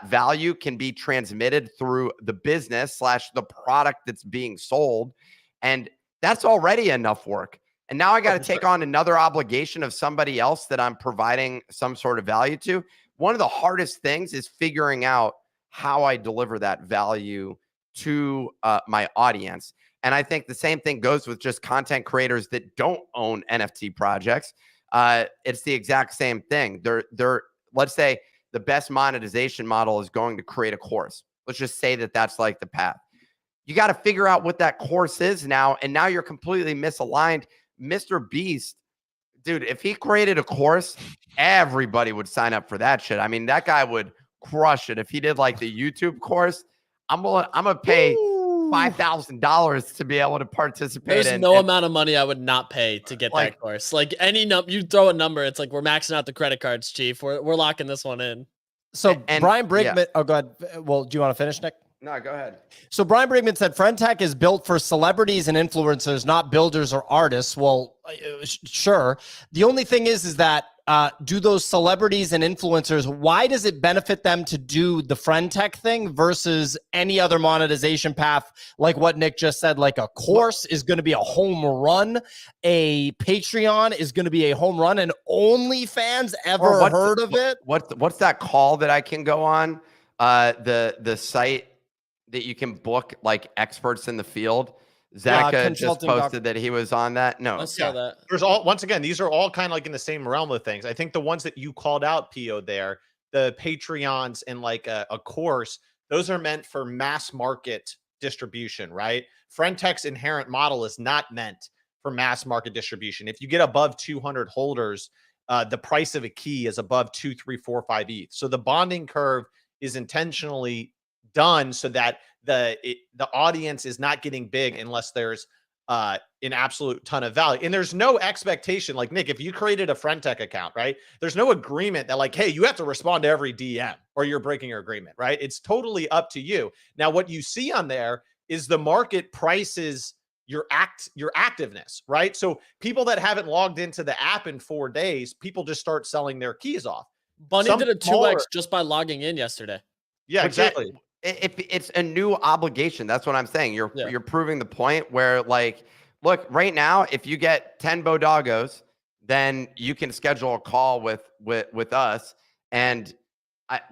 value can be transmitted through the business / the product that's being sold. And that's already enough work. And now I got to take on another obligation of somebody else that I'm providing some sort of value to. One of the hardest things is figuring out how I deliver that value to my audience. And I think the same thing goes with just content creators that don't own NFT projects. It's the exact same thing. They're let's say the best monetization model is going to create a course. Let's just say that that's like the path. You got to figure out what that course is now. And now you're completely misaligned. Mr. Beast, dude, if he created a course, everybody would sign up for that shit. I mean, that guy would crush it. If he did like the YouTube course, I'm going to pay $5,000 to be able to participate. There's no amount of money I would not pay to get that course. Like, any number, you throw a number, it's like, we're maxing out the credit cards, Chief. We're locking this one in. So Brian Brigman, go ahead. Well, do you want to finish, Nick? No, go ahead. So Brian Brinkman said FriendTech is built for celebrities and influencers, not builders or artists. Well, sure. The only thing is that do those celebrities and influencers, why does it benefit them to do the FriendTech thing versus any other monetization path? Like what Nick just said, like a course is going to be a home run. A Patreon is going to be a home run, and OnlyFans ever heard of it? What's that call that I can go on? The site that you can book like experts in the field. Zaka just posted that he was on that. No, I saw that. There's once again, these are all kind of like in the same realm of things. I think the ones that you called out, Pio, there, the Patreons and like a course, those are meant for mass market distribution, right? FriendTech's inherent model is not meant for mass market distribution. If you get above 200 holders, the price of a key is above 2, 3, 4, 5 ETH. So the bonding curve is intentionally done so that the audience is not getting big unless there's an absolute ton of value. And there's no expectation. Like, Nick, if you created a FriendTech account, right, there's no agreement that like, hey, you have to respond to every DM or you're breaking your agreement, right? It's totally up to you. Now, what you see on there is the market prices your activeness, right? So people that haven't logged into the app in 4 days, people just start selling their keys off. Bunny did a 2x just by logging in yesterday. Yeah, exactly. It's a new obligation. That's what I'm saying. You're proving the point where, like, look, right now, if you get 10 Bodagos, then you can schedule a call with us. And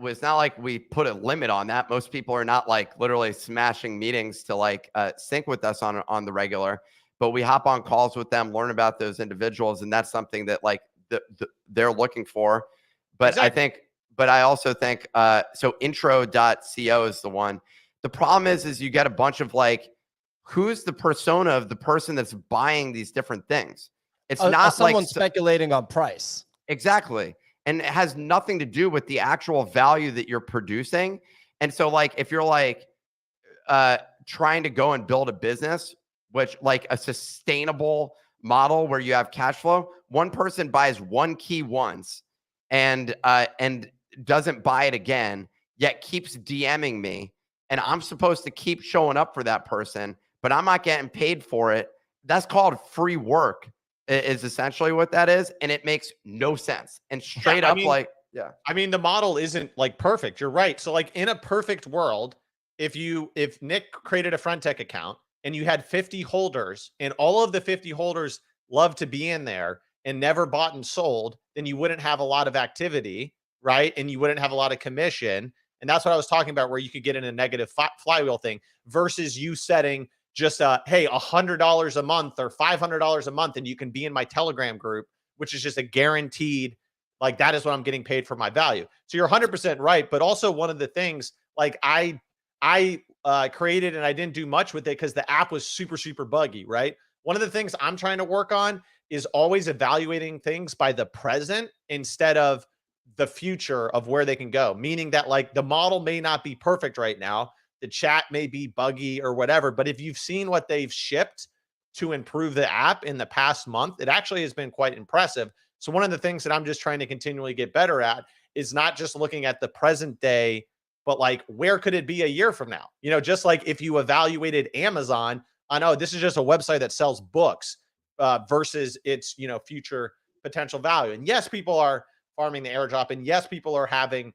it's not like we put a limit on that. Most people are not like literally smashing meetings to like sync with us on the regular, but we hop on calls with them, learn about those individuals, and that's something that like they're looking for. But exactly. I also think, so intro.co is the one. The problem is you get a bunch of like, who's the persona of the person that's buying these different things? It's not someone like speculating on price. Exactly. And it has nothing to do with the actual value that you're producing. And so like, if you're like trying to go and build a business, which like a sustainable model where you have cash flow, one person buys one key once and doesn't buy it again, yet keeps DMing me, and I'm supposed to keep showing up for that person, but I'm not getting paid for it. That's called free work, is essentially what that is, and it makes no sense. And straight up, I mean, the model isn't like perfect. You're right. So like in a perfect world, if Nick created a FriendTech account and you had 50 holders and all of the 50 holders love to be in there and never bought and sold, then you wouldn't have a lot of activity, right? And you wouldn't have a lot of commission. And that's what I was talking about, where you could get in a negative flywheel thing versus you setting just hey, $100 a month or $500 a month, and you can be in my Telegram group, which is just a guaranteed, like, that is what I'm getting paid for my value. So you're 100% right. But also one of the things, like I created and I didn't do much with it because the app was super, super buggy, right? One of the things I'm trying to work on is always evaluating things by the present instead of the future of where they can go. Meaning that like the model may not be perfect right now. The chat may be buggy or whatever, but if you've seen what they've shipped to improve the app in the past month, it actually has been quite impressive. So one of the things that I'm just trying to continually get better at is not just looking at the present day, but like, where could it be a year from now? You know, just like if you evaluated Amazon on, oh, this is just a website that sells books versus its, you know, future potential value. And yes, people are farming the airdrop, and yes, people are having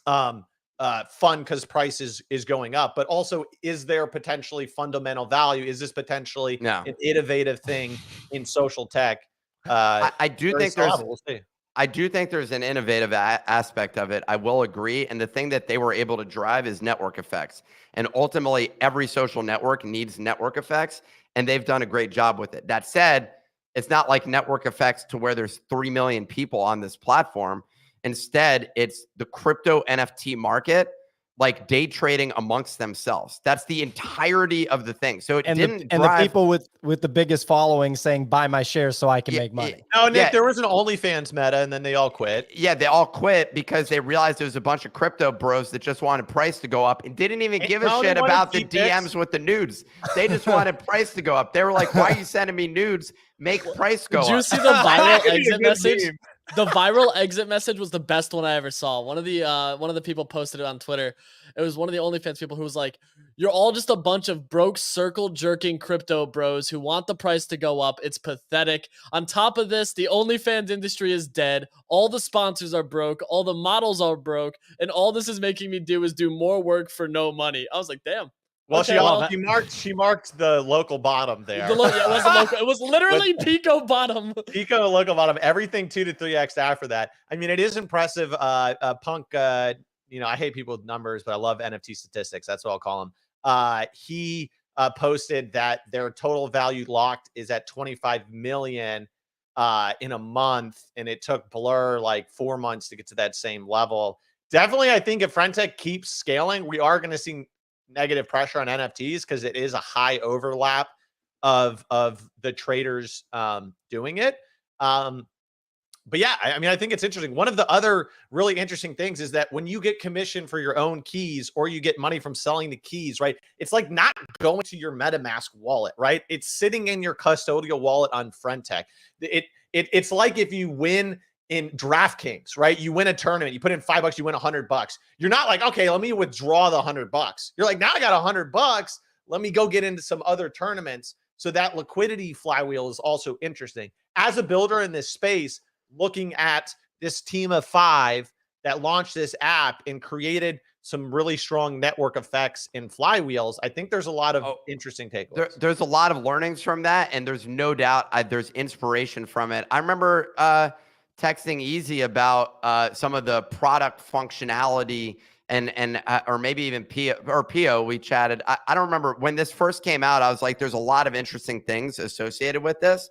fun because price is going up, but also, is there potentially fundamental value? Is this potentially an innovative thing in social tech? I do think there's an innovative aspect of it. I will agree. And the thing that they were able to drive is network effects. And ultimately, every social network needs network effects, and they've done a great job with it. That said, it's not like network effects to where there's 3 million people on this platform. Instead, it's the crypto NFT market, like day trading amongst themselves. That's the entirety of the thing. So it didn't drive... the people with the biggest following saying, buy my shares so I can make money. No, Nick, there was an OnlyFans meta, and then they all quit. Yeah, they all quit because they realized there was a bunch of crypto bros that just wanted price to go up and didn't even give a shit about the DMs with the nudes. They just wanted price to go up. They were like, why are you sending me nudes? Make price go up. Did you see the viral exit message? The viral exit message was the best one I ever saw. One of the people posted it on Twitter. It was one of the OnlyFans people who was like, "You're all just a bunch of broke circle jerking crypto bros who want the price to go up. It's pathetic. On top of this, the OnlyFans industry is dead. All the sponsors are broke. All the models are broke, and all this is making me do is do more work for no money." I was like, "Damn." Well, Okay, she marked the local bottom there. it wasn't local. It was literally Pico bottom. Pico local bottom. Everything 2 to 3x after that. I mean, it is impressive. Punk. You know, I hate people with numbers, but I love NFT statistics. That's what I'll call him. He posted that their total value locked is at 25 million in a month, and it took Blur like 4 months to get to that same level. Definitely, I think if FriendTech keeps scaling, we are going to see negative pressure on NFTs because it is a high overlap of the traders doing it. But yeah, I mean, I think it's interesting. One of the other really interesting things is that when you get commission for your own keys or you get money from selling the keys, right? It's like not going to your MetaMask wallet, right? It's sitting in your custodial wallet on FriendTech. It's like if you win in DraftKings, right? You win a tournament, you put in $5, you win $100. You're not like, okay, let me withdraw the $100. You're like, now I got $100. Let me go get into some other tournaments. So that liquidity flywheel is also interesting. As a builder in this space, looking at this team of 5 that launched this app and created some really strong network effects and flywheels, I think there's a lot of interesting takeaways. There's a lot of learnings from that, and there's no doubt there's inspiration from it. I remember texting Easy about some of the product functionality and or maybe even PO, we chatted. I don't remember when this first came out. I was like, there's a lot of interesting things associated with this,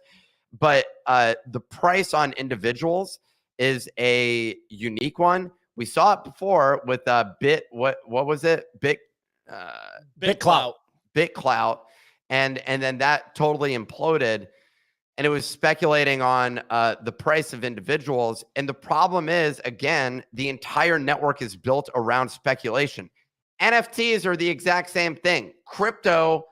but the price on individuals is a unique one. We saw it before with what was it? BitClout. BitClout, and then that totally imploded. And it was speculating on the price of individuals. And the problem is, again, the entire network is built around speculation. NFTs are the exact same thing. Crypto,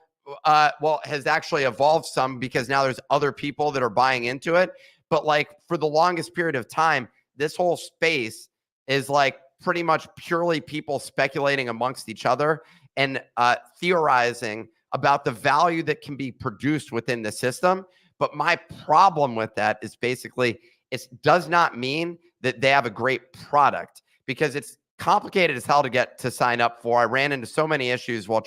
has actually evolved some because now there's other people that are buying into it. But like for the longest period of time, this whole space is like pretty much purely people speculating amongst each other and theorizing about the value that can be produced within the system. But my problem with that is basically it does not mean that they have a great product because it's complicated as hell to get to sign up for. I ran into so many issues when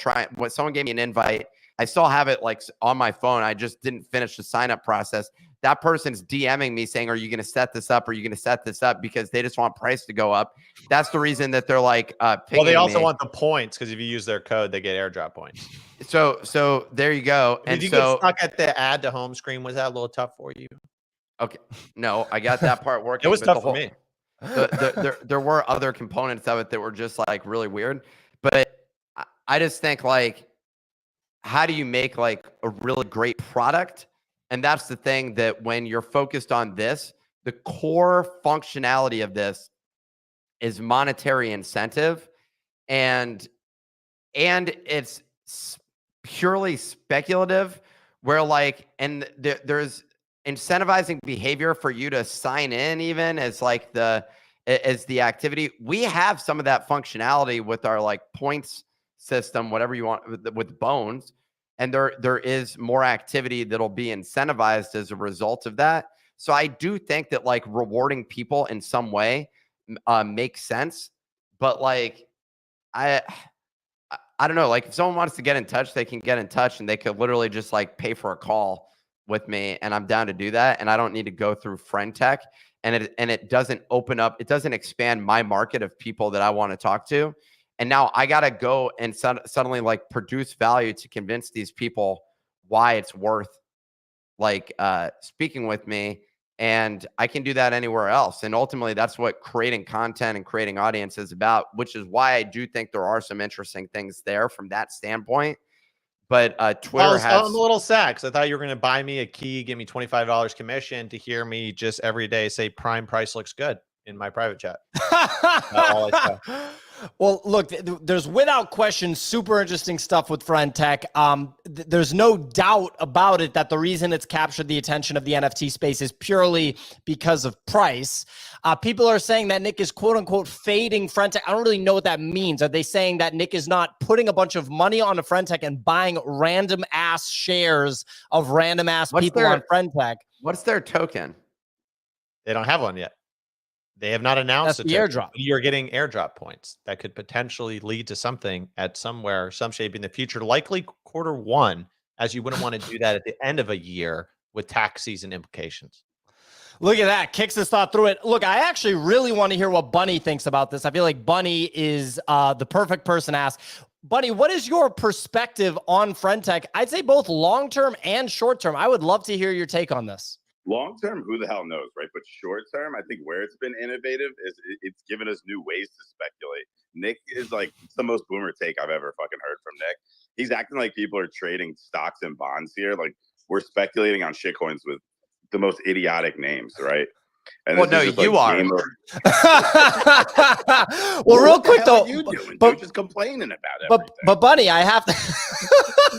someone gave me an invite. I still have it like on my phone. I just didn't finish the sign up process. That person's DMing me saying, "Are you going to set this up? Are you going to set this up?" Because they just want price to go up. That's the reason that they're like, well, they also want the points because if you use their code, they get airdrop points. So there you go. Did you get stuck at the add to home screen? Was that a little tough for you? Okay, no, I got that part working. It was tough for me. There were other components of it that were just like really weird, but I just think like, how do you make like a really great product? And that's the thing that when you're focused on this, the core functionality of this is monetary incentive, and it's purely speculative where like, and there's incentivizing behavior for you to sign in even as like as the activity. We have some of that functionality with our like points system, whatever you want with Bones. And there is more activity that'll be incentivized as a result of that. So I do think that like rewarding people in some way makes sense. But like, I don't know, like if someone wants to get in touch, they can get in touch and they could literally just like pay for a call with me. And I'm down to do that. And I don't need to go through FriendTech. And it doesn't open up, it doesn't expand my market of people that I want to talk to. And now I got to go and suddenly like produce value to convince these people why it's worth like speaking with me. And I can do that anywhere else. And ultimately, that's what creating content and creating audience is about, which is why I do think there are some interesting things there from that standpoint. But Twitter has... I'm a little sad because I thought you were going to buy me a key, give me $25 commission to hear me just every day say prime price looks good in my private chat. All I say. Well, look, there's without question super interesting stuff with FriendTech. there's no doubt about it that the reason it's captured the attention of the NFT space is purely because of price. People are saying that Nick is quote unquote fading FriendTech. I don't really know what that means. Are they saying that Nick is not putting a bunch of money on a FriendTech and buying random ass shares of random ass people on FriendTech? What's their token? They don't have one yet. They have not announced the airdrop. You're getting airdrop points that could potentially lead to something at somewhere, some shape in the future, likely Q1, as you wouldn't want to do that at the end of a year with tax season implications. Look at that. Kicks his thought through it. Look, I actually really want to hear what Bunny thinks about this. I feel like Bunny is the perfect person to ask. Bunny, what is your perspective on FriendTech? I'd say both long-term and short-term. I would love to hear your take on this. Long term, who the hell knows, right? But short term, I think where it's been innovative is it's given us new ways to speculate. Nick is like, it's the most boomer take I've ever fucking heard from Nick. He's acting like people are trading stocks and bonds here. Like, we're speculating on shitcoins with the most idiotic names, right? And well, no, you are. Well, real quick though, you doing? But just complaining about everything. But Bunny, I have to.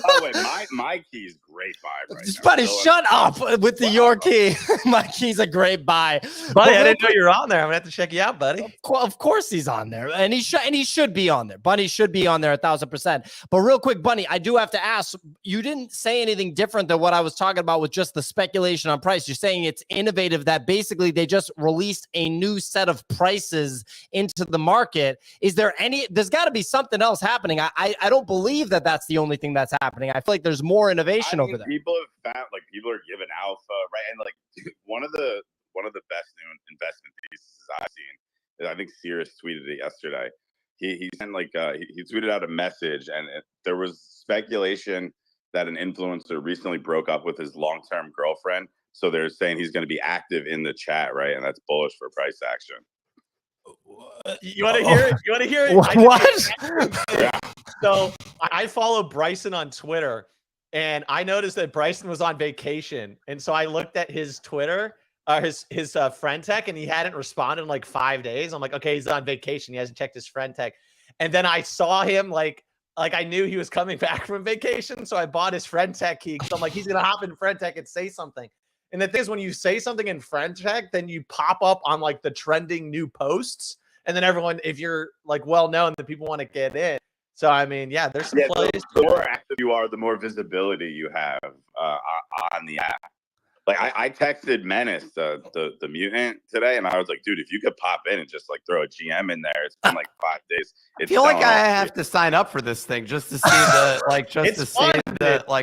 Oh wait, my key's great buy right now. Buddy, shut up with the your key. My key's a great buy. Buddy, I didn't know you were on there. I'm gonna have to check you out, buddy. Of course he's on there, and he should be on there. Bunny should be on there 1,000%. But real quick, Bunny, I do have to ask. You didn't say anything different than what I was talking about with just the speculation on price. You're saying it's innovative that basically they just released a new set of prices into the market. Is there there's got to be something else happening. I don't believe that that's the only thing that's happening. I feel like there's more innovation over there. People have found, like, people are giving alpha, right? And like, dude, one of the best new investment theses I've seen, I think Cirrus tweeted it yesterday. He sent like he tweeted out a message, and there was speculation that an influencer recently broke up with his long-term girlfriend. So they're saying he's going to be active in the chat, right? And that's bullish for price action. You want to hear it? You want to hear it? What? So I follow Bryson on Twitter, and I noticed that Bryson was on vacation. And so I looked at his Twitter, his FriendTech, and he hadn't responded in like 5 days. I'm like, okay, he's on vacation. He hasn't checked his FriendTech. And then I saw him like I knew he was coming back from vacation. So I bought his FriendTech key because I'm like, he's going to hop in FriendTech and say something. And the thing is, when you say something in FriendTech, then you pop up on like the trending new posts. And then everyone, if you're like well known, the people want to get in. So, I mean, yeah, there's some plays. The more active you are, the more visibility you have on the app. Like, I texted Menace, the mutant, today, and I was like, dude, if you could pop in and just like throw a GM in there, it's been like 5 days. I feel like I have to sign up for this thing just to see the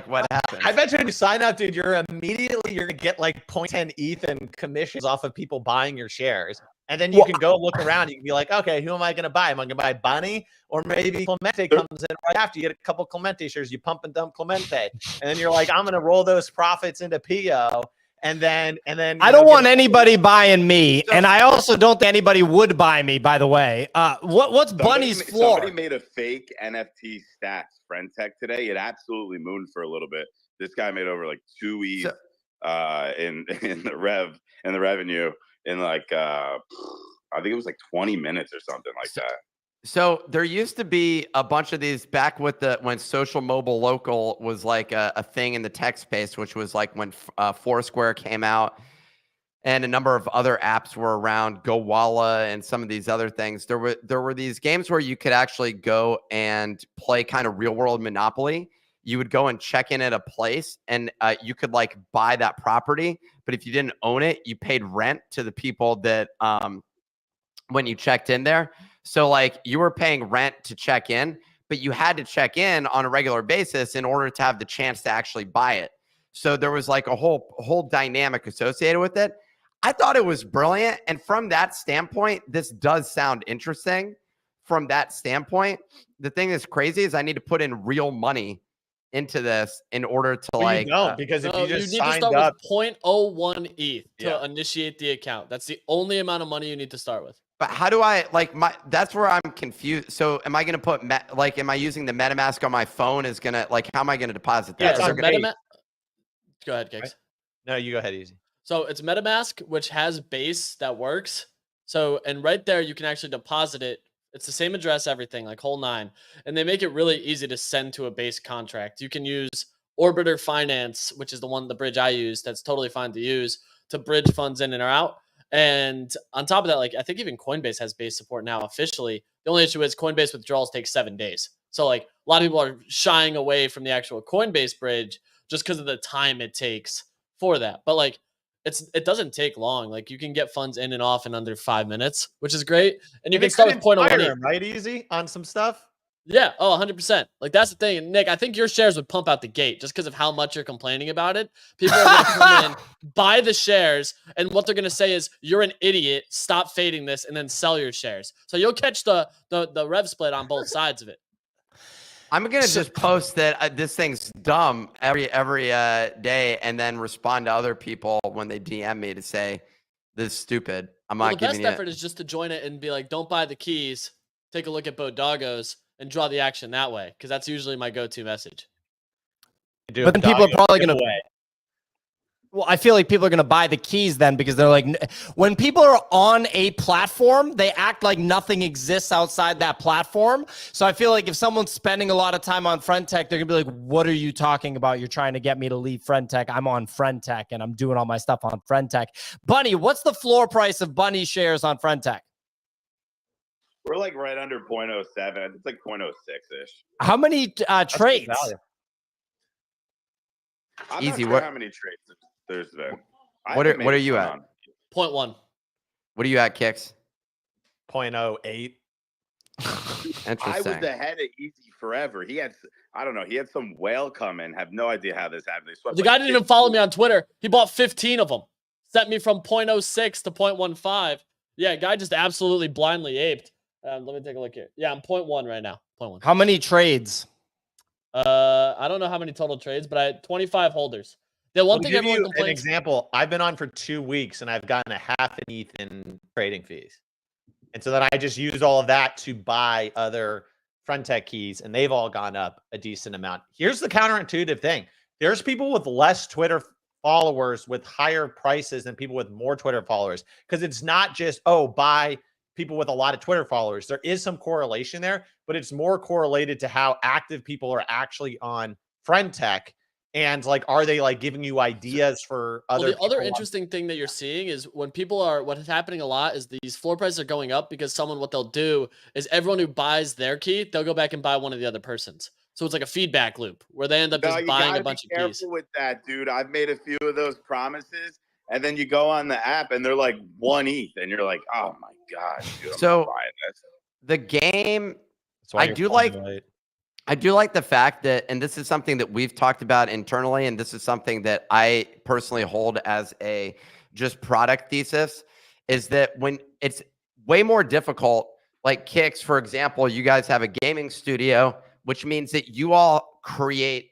what happens. I bet you when you sign up, dude, you're gonna get like 0.10 ETH and commissions off of people buying your shares. And then you can go look around. You can be like, okay, who am I going to buy? Am I going to buy Bunny? Or maybe Clemente comes in right after. You get a couple Clemente shares. You pump and dump Clemente. And then you're like, I'm going to roll those profits into PO. And then I don't want anybody buying me. And I also don't think anybody would buy me, by the way. What's Bunny's floor? Somebody made a fake NFT stats FriendTech today. It absolutely mooned for a little bit. This guy made over like 2 ETH in the revenue. In like, I think it was like 20 minutes or something like that. So there used to be a bunch of these back with when social mobile local was like a thing in the tech space, which was like when Foursquare came out and a number of other apps were around, GoWalla and some of these other things. There were these games where you could actually go and play kind of real world Monopoly. You would go and check in at a place and you could like buy that property. But if you didn't own it, you paid rent to the people that when you checked in there. So like you were paying rent to check in, but you had to check in on a regular basis in order to have the chance to actually buy it. So there was like a whole dynamic associated with it. I thought it was brilliant. And from that standpoint, this does sound interesting. From that standpoint, the thing that's crazy is I need to put in real money into this in order to because if you just need to signed start up with 0.01 ETH to initiate the account. That's the only amount of money you need to start with. But how do I that's where I'm confused. So am I going to put am I using the MetaMask on my phone is going to how am I going to deposit that? Yeah, MetaMask. Go ahead, Kicks. Right? No, you go ahead, easy. So it's MetaMask, which has Base that works. So, and right there, you can actually deposit it. It's the same address, everything, like whole nine. And they make it really easy to send to a Base contract. You can use Orbiter Finance, which is the bridge I use, that's totally fine to use to bridge funds in and out. And on top of that, like I think even Coinbase has base support now officially. The only issue is Coinbase withdrawals take 7 days. So like a lot of people are shying away from the actual Coinbase bridge just because of the time it takes for that. But like it doesn't take long. Like you can get funds in and off in under 5 minutes, which is great. And you can start with 0.01, right? Easy on some stuff. Yeah. Oh, 100%. Like that's the thing. And Nick, I think your shares would pump out the gate just because of how much you're complaining about it. People are going to come in, buy the shares, and what they're going to say is, you're an idiot. Stop fading this, and then sell your shares. So you'll catch the rev split on both sides of it. I'm gonna just post that this thing's dumb every day, and then respond to other people when they DM me to say this is stupid. I'm not giving you. The best effort is just to join it and be like, don't buy the keys. Take a look at Bodoggos and draw the action that way, because that's usually my go-to message. But then people are probably going to. Well, I feel like people are going to buy the keys then, because they're like, when people are on a platform, they act like nothing exists outside that platform. So I feel like if someone's spending a lot of time on FriendTech, they're going to be like, what are you talking about? You're trying to get me to leave FriendTech. I'm on FriendTech and I'm doing all my stuff on FriendTech. Bunny, what's the floor price of Bunny shares on FriendTech? We're like right under 0.07. It's like 0.06-ish. How many trades? I'm Easy. not sure how many trades there's been. What are you at? 0.1. What are you at, Kicks? 0.08. Interesting. I was ahead of Easy forever. He had some whale come in. Have no idea how this happened. The guy didn't even follow me on Twitter. He bought 15 of them. Sent me from 0.06 to 0.15. Yeah, guy just absolutely blindly aped. Let me take a look here. Yeah, I'm 0.1 right now. 0.1. How many trades? I don't know how many total trades, but I had 25 holders. The one thing everyone complains. An example, I've been on for 2 weeks and I've gotten a half an ETH in trading fees. And so then I just used all of that to buy other FriendTech keys, and they've all gone up a decent amount. Here's the counterintuitive thing. There's people with less Twitter followers with higher prices than people with more Twitter followers, because it's not just, buy people with a lot of Twitter followers. There is some correlation there, but it's more correlated to how active people are actually on FriendTech. And like, are they like giving you ideas for other? The other interesting thing that you're seeing is when people are, what is happening a lot is these floor prices are going up because what they'll do is everyone who buys their key, they'll go back and buy one of the other person's. So it's like a feedback loop where they end up just buying a bunch of keys. Careful with that, dude. I've made a few of those promises, and then you go on the app and they're like 1 ETH, and you're like, oh my god, dude, so the game, I do like the fact that, and this is something that we've talked about internally, and this is something that I personally hold as a just product thesis, is that when it's way more difficult, like Kicks, for example, you guys have a gaming studio, which means that you all create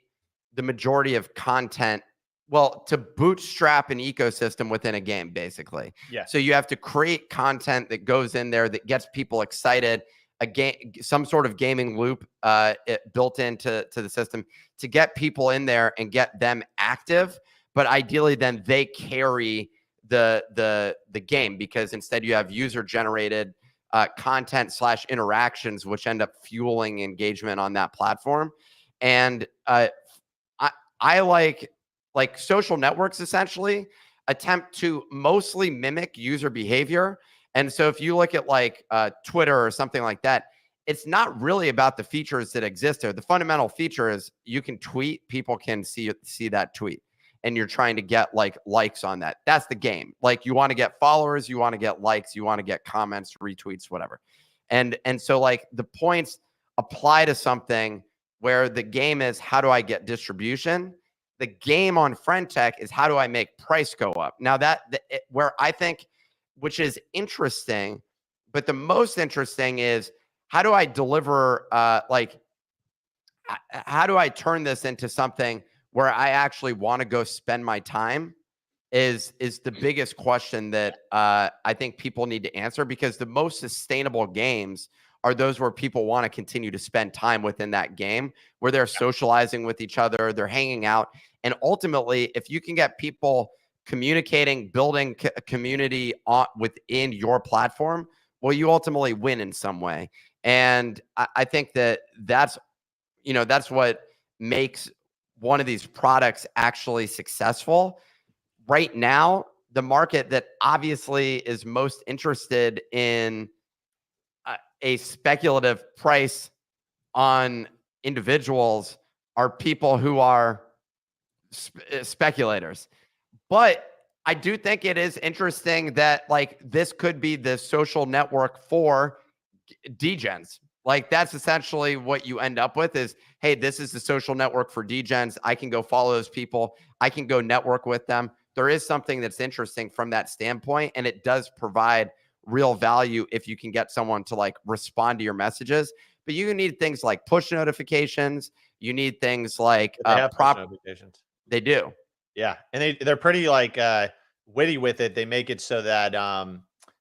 the majority of content, well, to bootstrap an ecosystem within a game, basically. Yeah. So you have to create content that goes in there that gets people excited, a game, some sort of gaming loop built into the system to get people in there and get them active. But ideally, then they carry the game, because instead you have user generated content / interactions, which end up fueling engagement on that platform. And I like social networks essentially attempt to mostly mimic user behavior. And so if you look at like Twitter or something like that, it's not really about the features that exist there. The fundamental feature is you can tweet, people can see that tweet, and you're trying to get like likes on that. That's the game. Like you want to get followers, you want to get likes, you want to get comments, retweets, whatever. And so like the points apply to something where the game is, how do I get distribution? The game on FriendTech is, how do I make price go up? Now where I think, which is interesting, but the most interesting is, how do I deliver, how do I turn this into something where I actually want to go spend my time is the biggest question that I think people need to answer, because the most sustainable games are those where people want to continue to spend time within that game, where they're socializing with each other, they're hanging out. And ultimately, if you can get people communicating, building a community within your platform, well, you ultimately win in some way. And I think that's what makes one of these products actually successful. Right now, the market that obviously is most interested in a speculative price on individuals are people who are speculators. But I do think it is interesting that like this could be the social network for degens. Like that's essentially what you end up with is, hey, this is the social network for degens. I can go follow those people. I can go network with them. There is something that's interesting from that standpoint, and it does provide real value if you can get someone to like respond to your messages. But you need things like push notifications. You need things like They have push notifications. They do. Yeah, and they're pretty like witty with it. They make it so that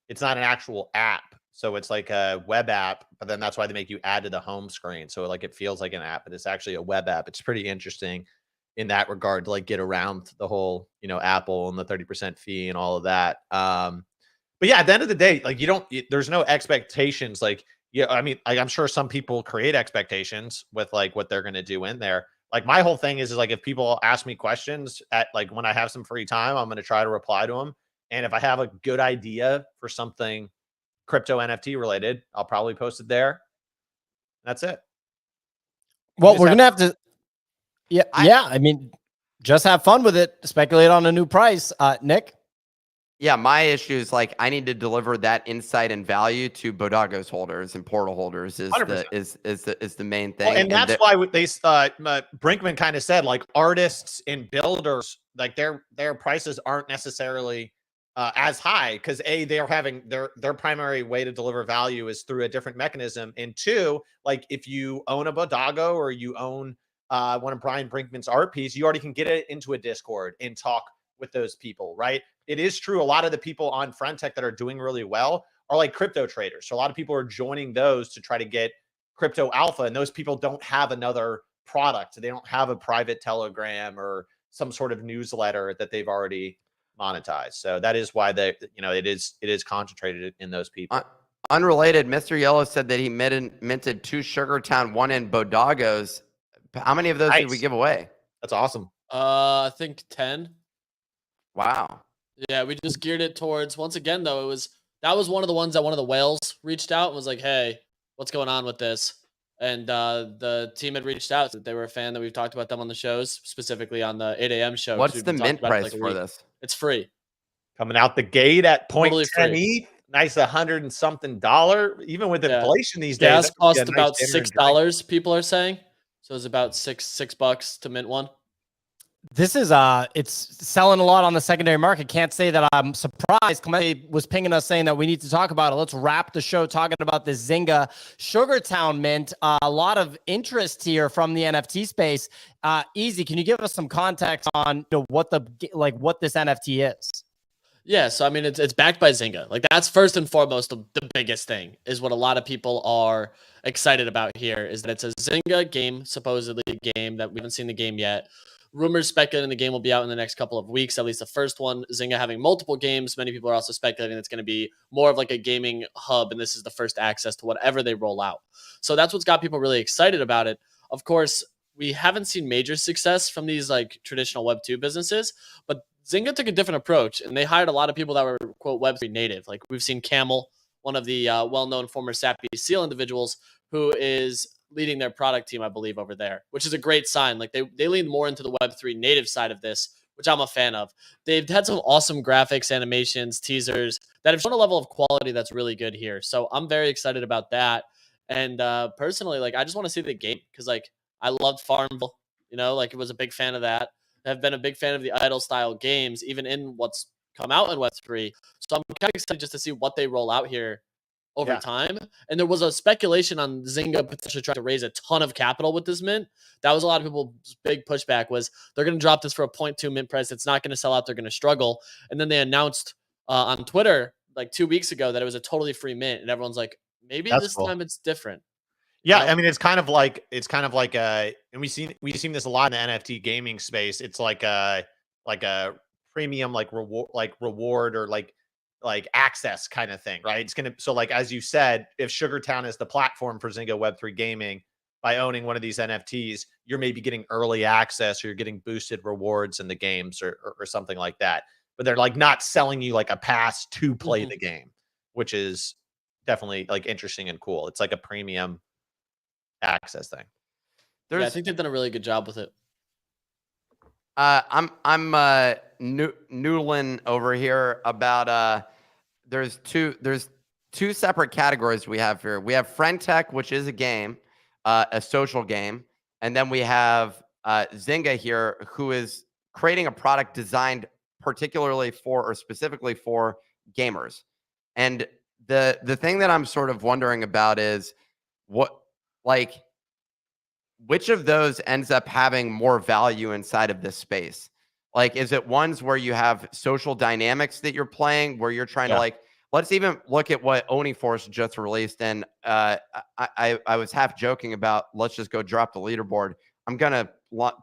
it's not an actual app. So it's like a web app, but then that's why they make you add to the home screen. So like it feels like an app, but it's actually a web app. It's pretty interesting in that regard to like get around the whole, you know, Apple and the 30% fee and all of that. But yeah, at the end of the day, like there's no expectations. Like, yeah, I mean, like, I'm sure some people create expectations with like what they're going to do in there. Like my whole thing is like, if people ask me questions at like when I have some free time, I'm going to try to reply to them. And if I have a good idea for something crypto NFT related, I'll probably post it there. That's it. Well, we're going to have to, I mean, just have fun with it. Speculate on a new price. Nick? Yeah, my issue is like I need to deliver that insight and value to Bodagos holders and portal holders is the main thing. Well, and that's why they Brinkman kind of said like artists and builders, like their prices aren't necessarily as high because they're having their primary way to deliver value is through a different mechanism, and two, like if you own a Bodago or you own one of Brian Brinkman's art piece, you already can get it into a Discord and talk with those people, right? It is true. A lot of the people on FriendTech that are doing really well are like crypto traders. So a lot of people are joining those to try to get crypto alpha, and those people don't have another product. They don't have a private Telegram or some sort of newsletter that they've already monetized. So that is why it is concentrated in those people. Unrelated, Mr. Yellow said that he minted 2 Sugartown, 1 in Bodagos. How many of those did we give away? That's awesome. I think 10. Wow. Yeah, we just geared it towards, once again, though, that was one of the ones that one of the whales reached out and was like, hey, what's going on with this? And the team had reached out. They were a fan that we've talked about them on the shows, specifically on the 8 a.m. show. What's the mint price for this? It's free. Coming out the gate at Totally 0.10 ETH. Nice $100 and something dollar. Even with inflation these days. Gas cost about $6, people are saying. So it's about $6 to mint one. This is it's selling a lot on the secondary market. Can't say that I'm surprised. Clemente was pinging us saying that we need to talk about it. Let's wrap the show talking about this Zynga Sugartown mint. A lot of interest here from the NFT space. Easy, can you give us some context on what this NFT is? Yeah, so I mean, it's backed by Zynga. Like that's first and foremost the biggest thing is what a lot of people are excited about here is that it's a Zynga game, supposedly a game that we haven't seen the game yet. Rumors speculating the game will be out in the next couple of weeks, at least the first one. Zynga having multiple games. Many people are also speculating it's going to be more of like a gaming hub, and this is the first access to whatever they roll out. So that's what's got people really excited about it. Of course, we haven't seen major success from these like traditional Web2 businesses, but Zynga took a different approach, and they hired a lot of people that were, quote, Web3 native. Like we've seen Camel, one of the well-known former Sappy Seal individuals, who is leading their product team, I believe, over there, which is a great sign. Like they lean more into the Web3 native side of this, which I'm a fan of. They've had some awesome graphics, animations, teasers that have shown a level of quality that's really good here. So I'm very excited about that. And personally, like I just want to see the game because like I loved Farmville, like it was a big fan of that. I've been a big fan of the idle style games, even in what's come out in Web3. So I'm kind of excited just to see what they roll out here over time. And there was a speculation on Zynga potentially trying to raise a ton of capital with this mint. That was a lot of people's big pushback was they're going to drop this for a 0.2 mint price. It's not going to sell out. They're going to struggle. And then they announced on Twitter like 2 weeks ago that it was a totally free mint. And everyone's like, maybe this time it's different. Yeah, I mean, it's kind of like and we've seen this a lot in the NFT gaming space. It's like a premium reward or like access kind of thing, right? It's gonna like as you said, if Sugartown is the platform for Zynga Web3 gaming, by owning one of these NFTs, you're maybe getting early access or you're getting boosted rewards in the games or something like that. But they're like not selling you like a pass to play the game, which is definitely like interesting and cool. It's like a premium access thing. Yeah, I think they've done a really good job with it. I'm noodling over here about there's two separate categories we have here. We have FriendTech, which is a game, a social game, and then we have Zynga here, who is creating a product designed particularly for or specifically for gamers. And the thing that I'm sort of wondering about is which of those ends up having more value inside of this space? Like, is it ones where you have social dynamics that you're playing, where you're trying to like, let's even look at what OniForce just released. And I was half joking about, let's just go drop the leaderboard. I'm going to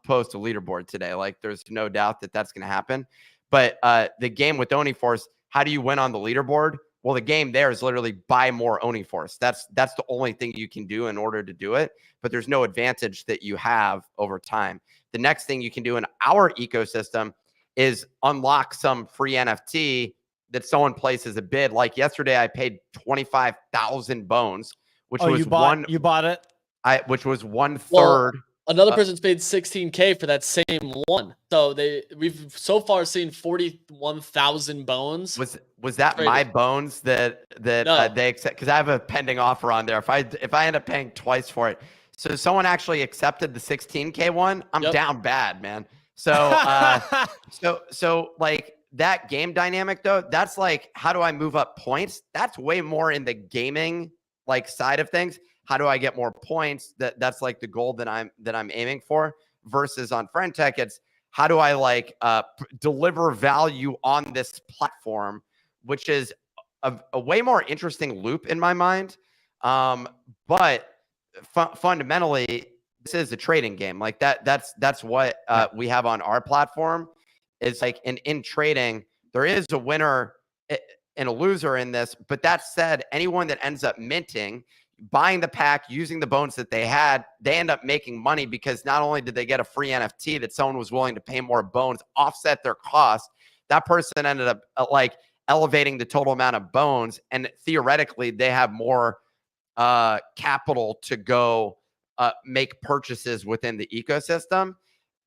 post a leaderboard today. Like, there's no doubt that that's going to happen. But the game with OniForce, how do you win on the leaderboard? Well, the game there is literally buy more OniForce. That's the only thing you can do in order to do it. But there's no advantage that you have over time. The next thing you can do in our ecosystem is unlock some free NFT that someone places a bid. Like yesterday, I paid 25,000 bones, which was you bought it. Which was 1/3. Another person's paid 16K for that same one. So we've so far seen 41,000 bones. Was that traded. My bones that No. They accept? Because I have a pending offer on there. If I end up paying twice for it, so someone actually accepted the 16K one. I'm down bad, man. So so like that game dynamic though, that's like, how do I move up points? That's way more in the gaming like side of things. How do I get more points? That's like the goal that I'm aiming for. Versus on FriendTech, it's how do I like deliver value on this platform, which is a way more interesting loop in my mind. But fundamentally, this is a trading game. Like that's what we have on our platform. It's like in trading, there is a winner and a loser in this. But that said, anyone that ends up minting, buying the pack, using the bones that they had, they end up making money because not only did they get a free NFT that someone was willing to pay more bones, offset their cost, that person ended up like elevating the total amount of bones. And theoretically, they have more capital to go make purchases within the ecosystem.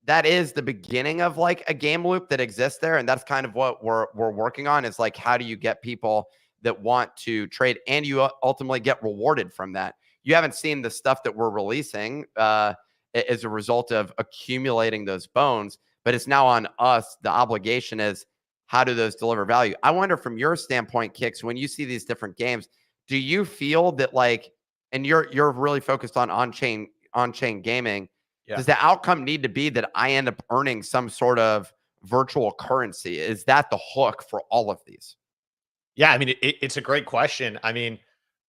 That is the beginning of like a game loop that exists there. And that's kind of what we're working on, is like, how do you get people that want to trade and you ultimately get rewarded from that? You haven't seen the stuff that we're releasing as a result of accumulating those bones, but it's now on us. The obligation is, how do those deliver value? I wonder from your standpoint, Kix, when you see these different games, do you feel that like, and you're really focused on on-chain gaming, does the outcome need to be that I end up earning some sort of virtual currency? Is that the hook for all of these? Yeah, I mean, it's a great question. I mean,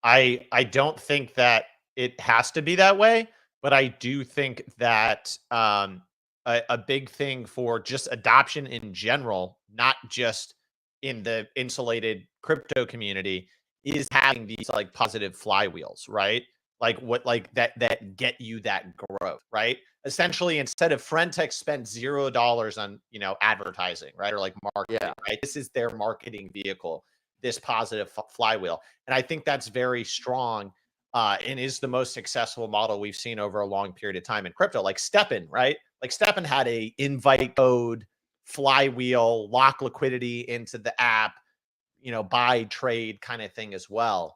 I don't think that it has to be that way, but I do think that a big thing for just adoption in general, not just in the insulated crypto community, is having these like positive flywheels, right? Like that get you that growth, right? Essentially, instead of FriendTech spent $0 on advertising, right, or like marketing, right? This is their marketing vehicle, this positive flywheel. And I think that's very strong and is the most successful model we've seen over a long period of time in crypto. Like Steppen, right? Like Steppen had a invite code flywheel, lock liquidity into the app, buy trade kind of thing as well.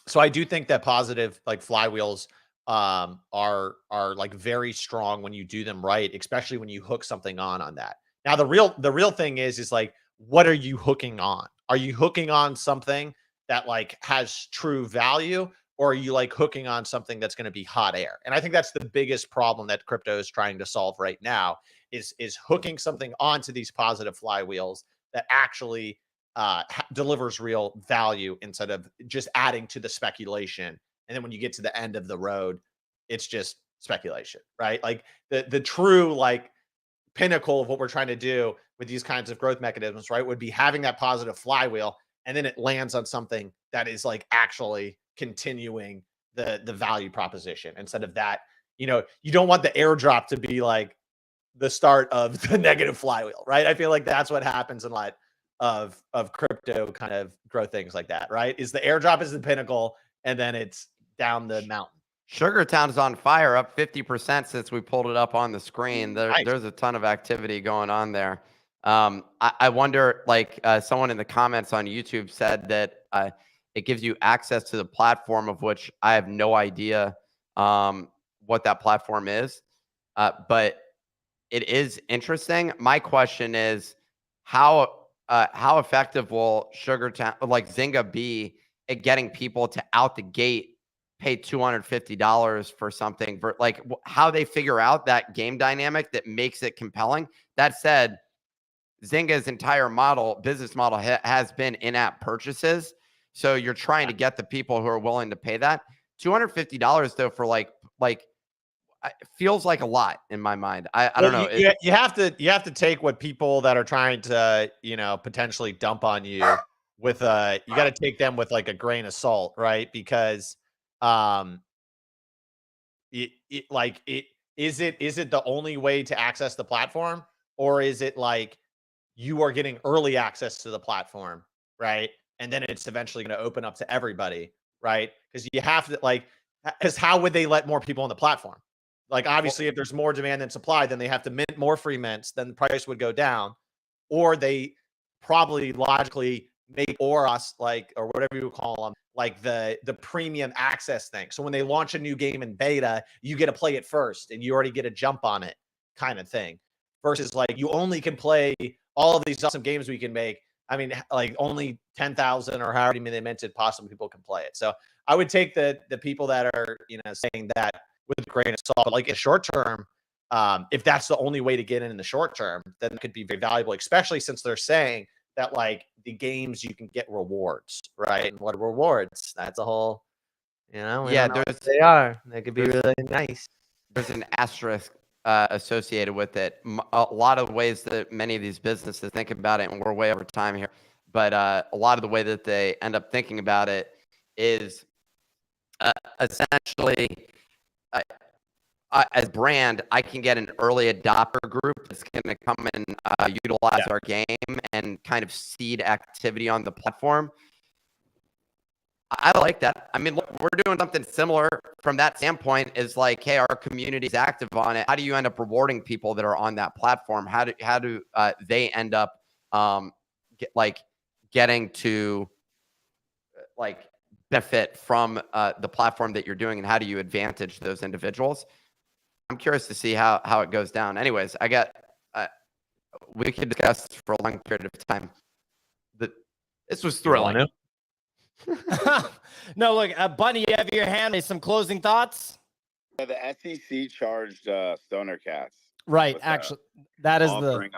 So I do think that positive like flywheels are like very strong when you do them right, especially when you hook something on that. Now the real thing is like, what are you hooking on? Are you hooking on something that like has true value, or are you like hooking on something that's going to be hot air? And I think that's the biggest problem that crypto is trying to solve right now is hooking something onto these positive flywheels that actually delivers real value instead of just adding to the speculation. And then when you get to the end of the road, it's just speculation, right? Like the true like pinnacle of what we're trying to do with these kinds of growth mechanisms, right, would be having that positive flywheel, and then it lands on something that is like actually continuing the value proposition instead of that, you know, you don't want the airdrop to be like the start of the negative flywheel, right? I feel like that's what happens in a lot of crypto kind of growth things like that, right? Is the airdrop is the pinnacle, and then it's down the mountain. Sugartown is on fire, up 50% since we pulled it up on the screen. Nice. There's a ton of activity going on there. I wonder, like someone in the comments on YouTube said that it gives you access to the platform, of which I have no idea what that platform is, but it is interesting. My question is, how effective will Sugartown, like Zynga, be at getting people to out the gate pay $250 for something, for like how they figure out that game dynamic that makes it compelling? That said, Zynga's entire business model has been in-app purchases. So you're trying to get the people who are willing to pay that. $250 though for like feels like a lot in my mind. I don't know. You have to take what people that are trying to, you know, potentially dump on you with you got to take them with like a grain of salt, right? Because is it the only way to access the platform, or is it like you are getting early access to the platform, right? And then it's eventually going to open up to everybody, right? Because you have to because how would they let more people on the platform? Like, obviously, if there's more demand than supply, then they have to mint more free mints, then the price would go down. Or they probably logically make us like, or whatever you call them, like the premium access thing. So when they launch a new game in beta, you get to play it first and you already get a jump on it kind of thing. Versus like you only can play all of these awesome games we can make. I mean, like only 10,000 or however many they minted, possibly people can play it. So I would take the people that are, you know, saying that with a grain of salt. But like in short term, if that's the only way to get in the short term, then it could be very valuable, especially since they're saying that like the games you can get rewards, right? And what are rewards? That's a whole, you know, yeah, they are. They could be really nice. There's an asterisk associated with it. A lot of the ways that many of these businesses think about it, and we're way over time here, but a lot of the way that they end up thinking about it is essentially, as brand, I can get an early adopter group that's going to come and utilize our game and kind of seed activity on the platform. I like that. I mean, look, we're doing something similar from that standpoint. Is like, hey, our community is active on it. How do you end up rewarding people that are on that platform? How do they end up getting to like benefit from the platform that you're doing, and how do you advantage those individuals? I'm curious to see how it goes down. Anyways, we could discuss for a long period of time. This was thrilling. No, look, Bunny, you have your hand. Some closing thoughts? Yeah, the SEC charged Stoner Cats. Right. Actually, that is offering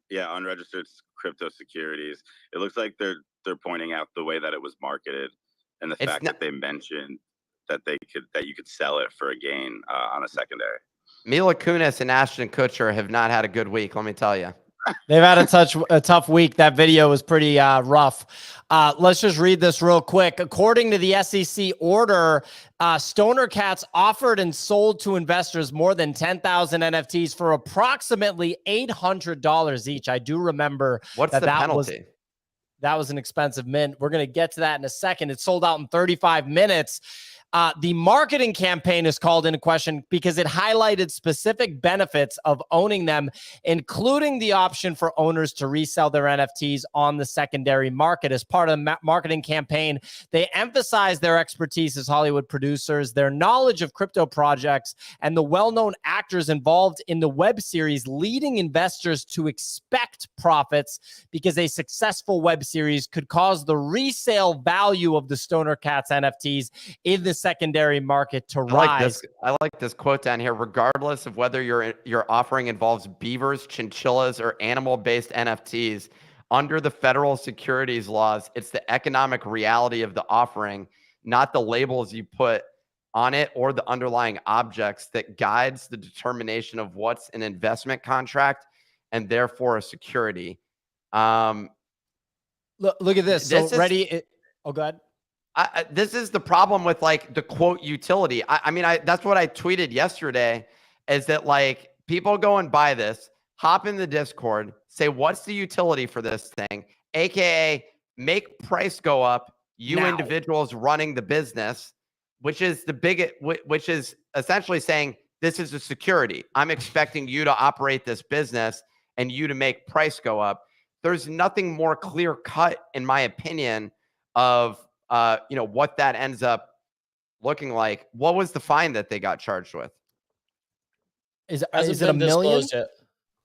unregistered crypto securities. It looks like they're pointing out the way that it was marketed and the fact that they mentioned that you could sell it for a gain on a secondary. Mila Kunis and Ashton Kutcher have not had a good week, let me tell you. They've had a tough week. That video was pretty rough. Let's just read this real quick. According to the SEC order, Stoner Cats offered and sold to investors more than 10,000 NFTs for approximately $800 each. I do remember What's the penalty? That was an expensive mint. We're going to get to that in a second. It sold out in 35 minutes. The marketing campaign is called into question because it highlighted specific benefits of owning them, including the option for owners to resell their NFTs on the secondary market. As part of the marketing campaign, they emphasized their expertise as Hollywood producers, their knowledge of crypto projects, and the well-known actors involved in the web series, leading investors to expect profits because a successful web series could cause the resale value of the Stoner Cats NFTs in the secondary market to rise. I like this quote down here. Regardless of whether your offering involves beavers, chinchillas, or animal-based NFTs, under the federal securities laws, it's the economic reality of the offering, not the labels you put on it or the underlying objects, that guides the determination of what's an investment contract and therefore a security. Look at this. Go ahead. This is the problem with like the quote utility. I mean, that's what I tweeted yesterday is that like people go and buy this, hop in the Discord, say, what's the utility for this thing? AKA make price go up. You Now. individuals running the business, which is the biggest, which is essentially saying this is a security. I'm expecting you to operate this business and you to make price go up. There's nothing more clear cut, in my opinion, of what that ends up looking like. What was the fine that they got charged with? Is it $1 million? Yet.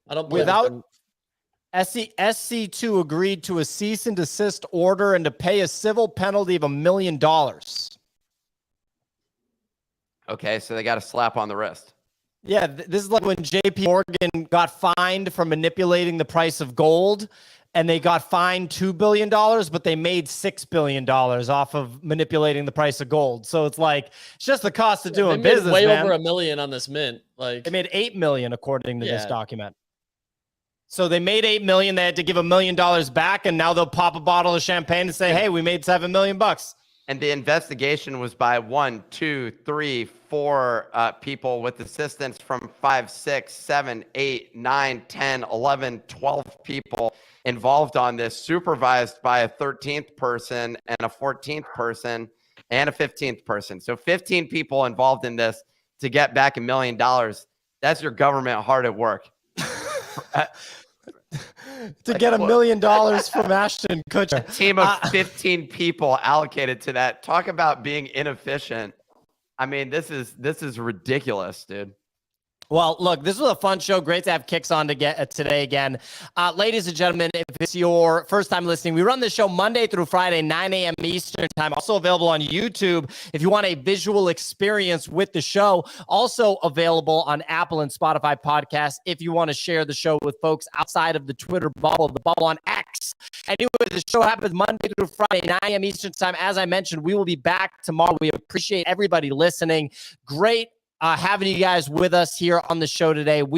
I don't Without SC2 agreed to a cease and desist order and to pay a civil penalty of $1 million. Okay, so they got a slap on the wrist. Yeah, this is like when JP Morgan got fined for manipulating the price of gold, and they got fined $2 billion, but they made $6 billion off of manipulating the price of gold. So it's like, it's just the cost of doing they made business, way man. over $1 million on this mint. Like they made $8 million according to this document. So they made $8 million. They had to give $1 million back, and now they'll pop a bottle of champagne and say, "Hey, we made $7 million." And the investigation was by 1, 2, 3, 4 people with assistance from 5, 6, 7, 8, 9, 10, 11, 12 people involved on this, supervised by a 13th person and a 14th person and a 15th person. So 15 people involved in this to get back $1 million. That's your government hard at work. To get $1 million from Ashton Kutcher. A team of 15 people allocated to that. Talk about being inefficient. I mean, this is ridiculous, dude. Well, look, this was a fun show. Great to have Kicks on today again. Ladies and gentlemen, if it's your first time listening, we run this show Monday through Friday, 9 a.m. Eastern time. Also available on YouTube if you want a visual experience with the show. Also available on Apple and Spotify podcasts if you want to share the show with folks outside of the Twitter bubble, the bubble on X. Anyway, the show happens Monday through Friday, 9 a.m. Eastern time. As I mentioned, we will be back tomorrow. We appreciate everybody listening. Great having you guys with us here on the show today. We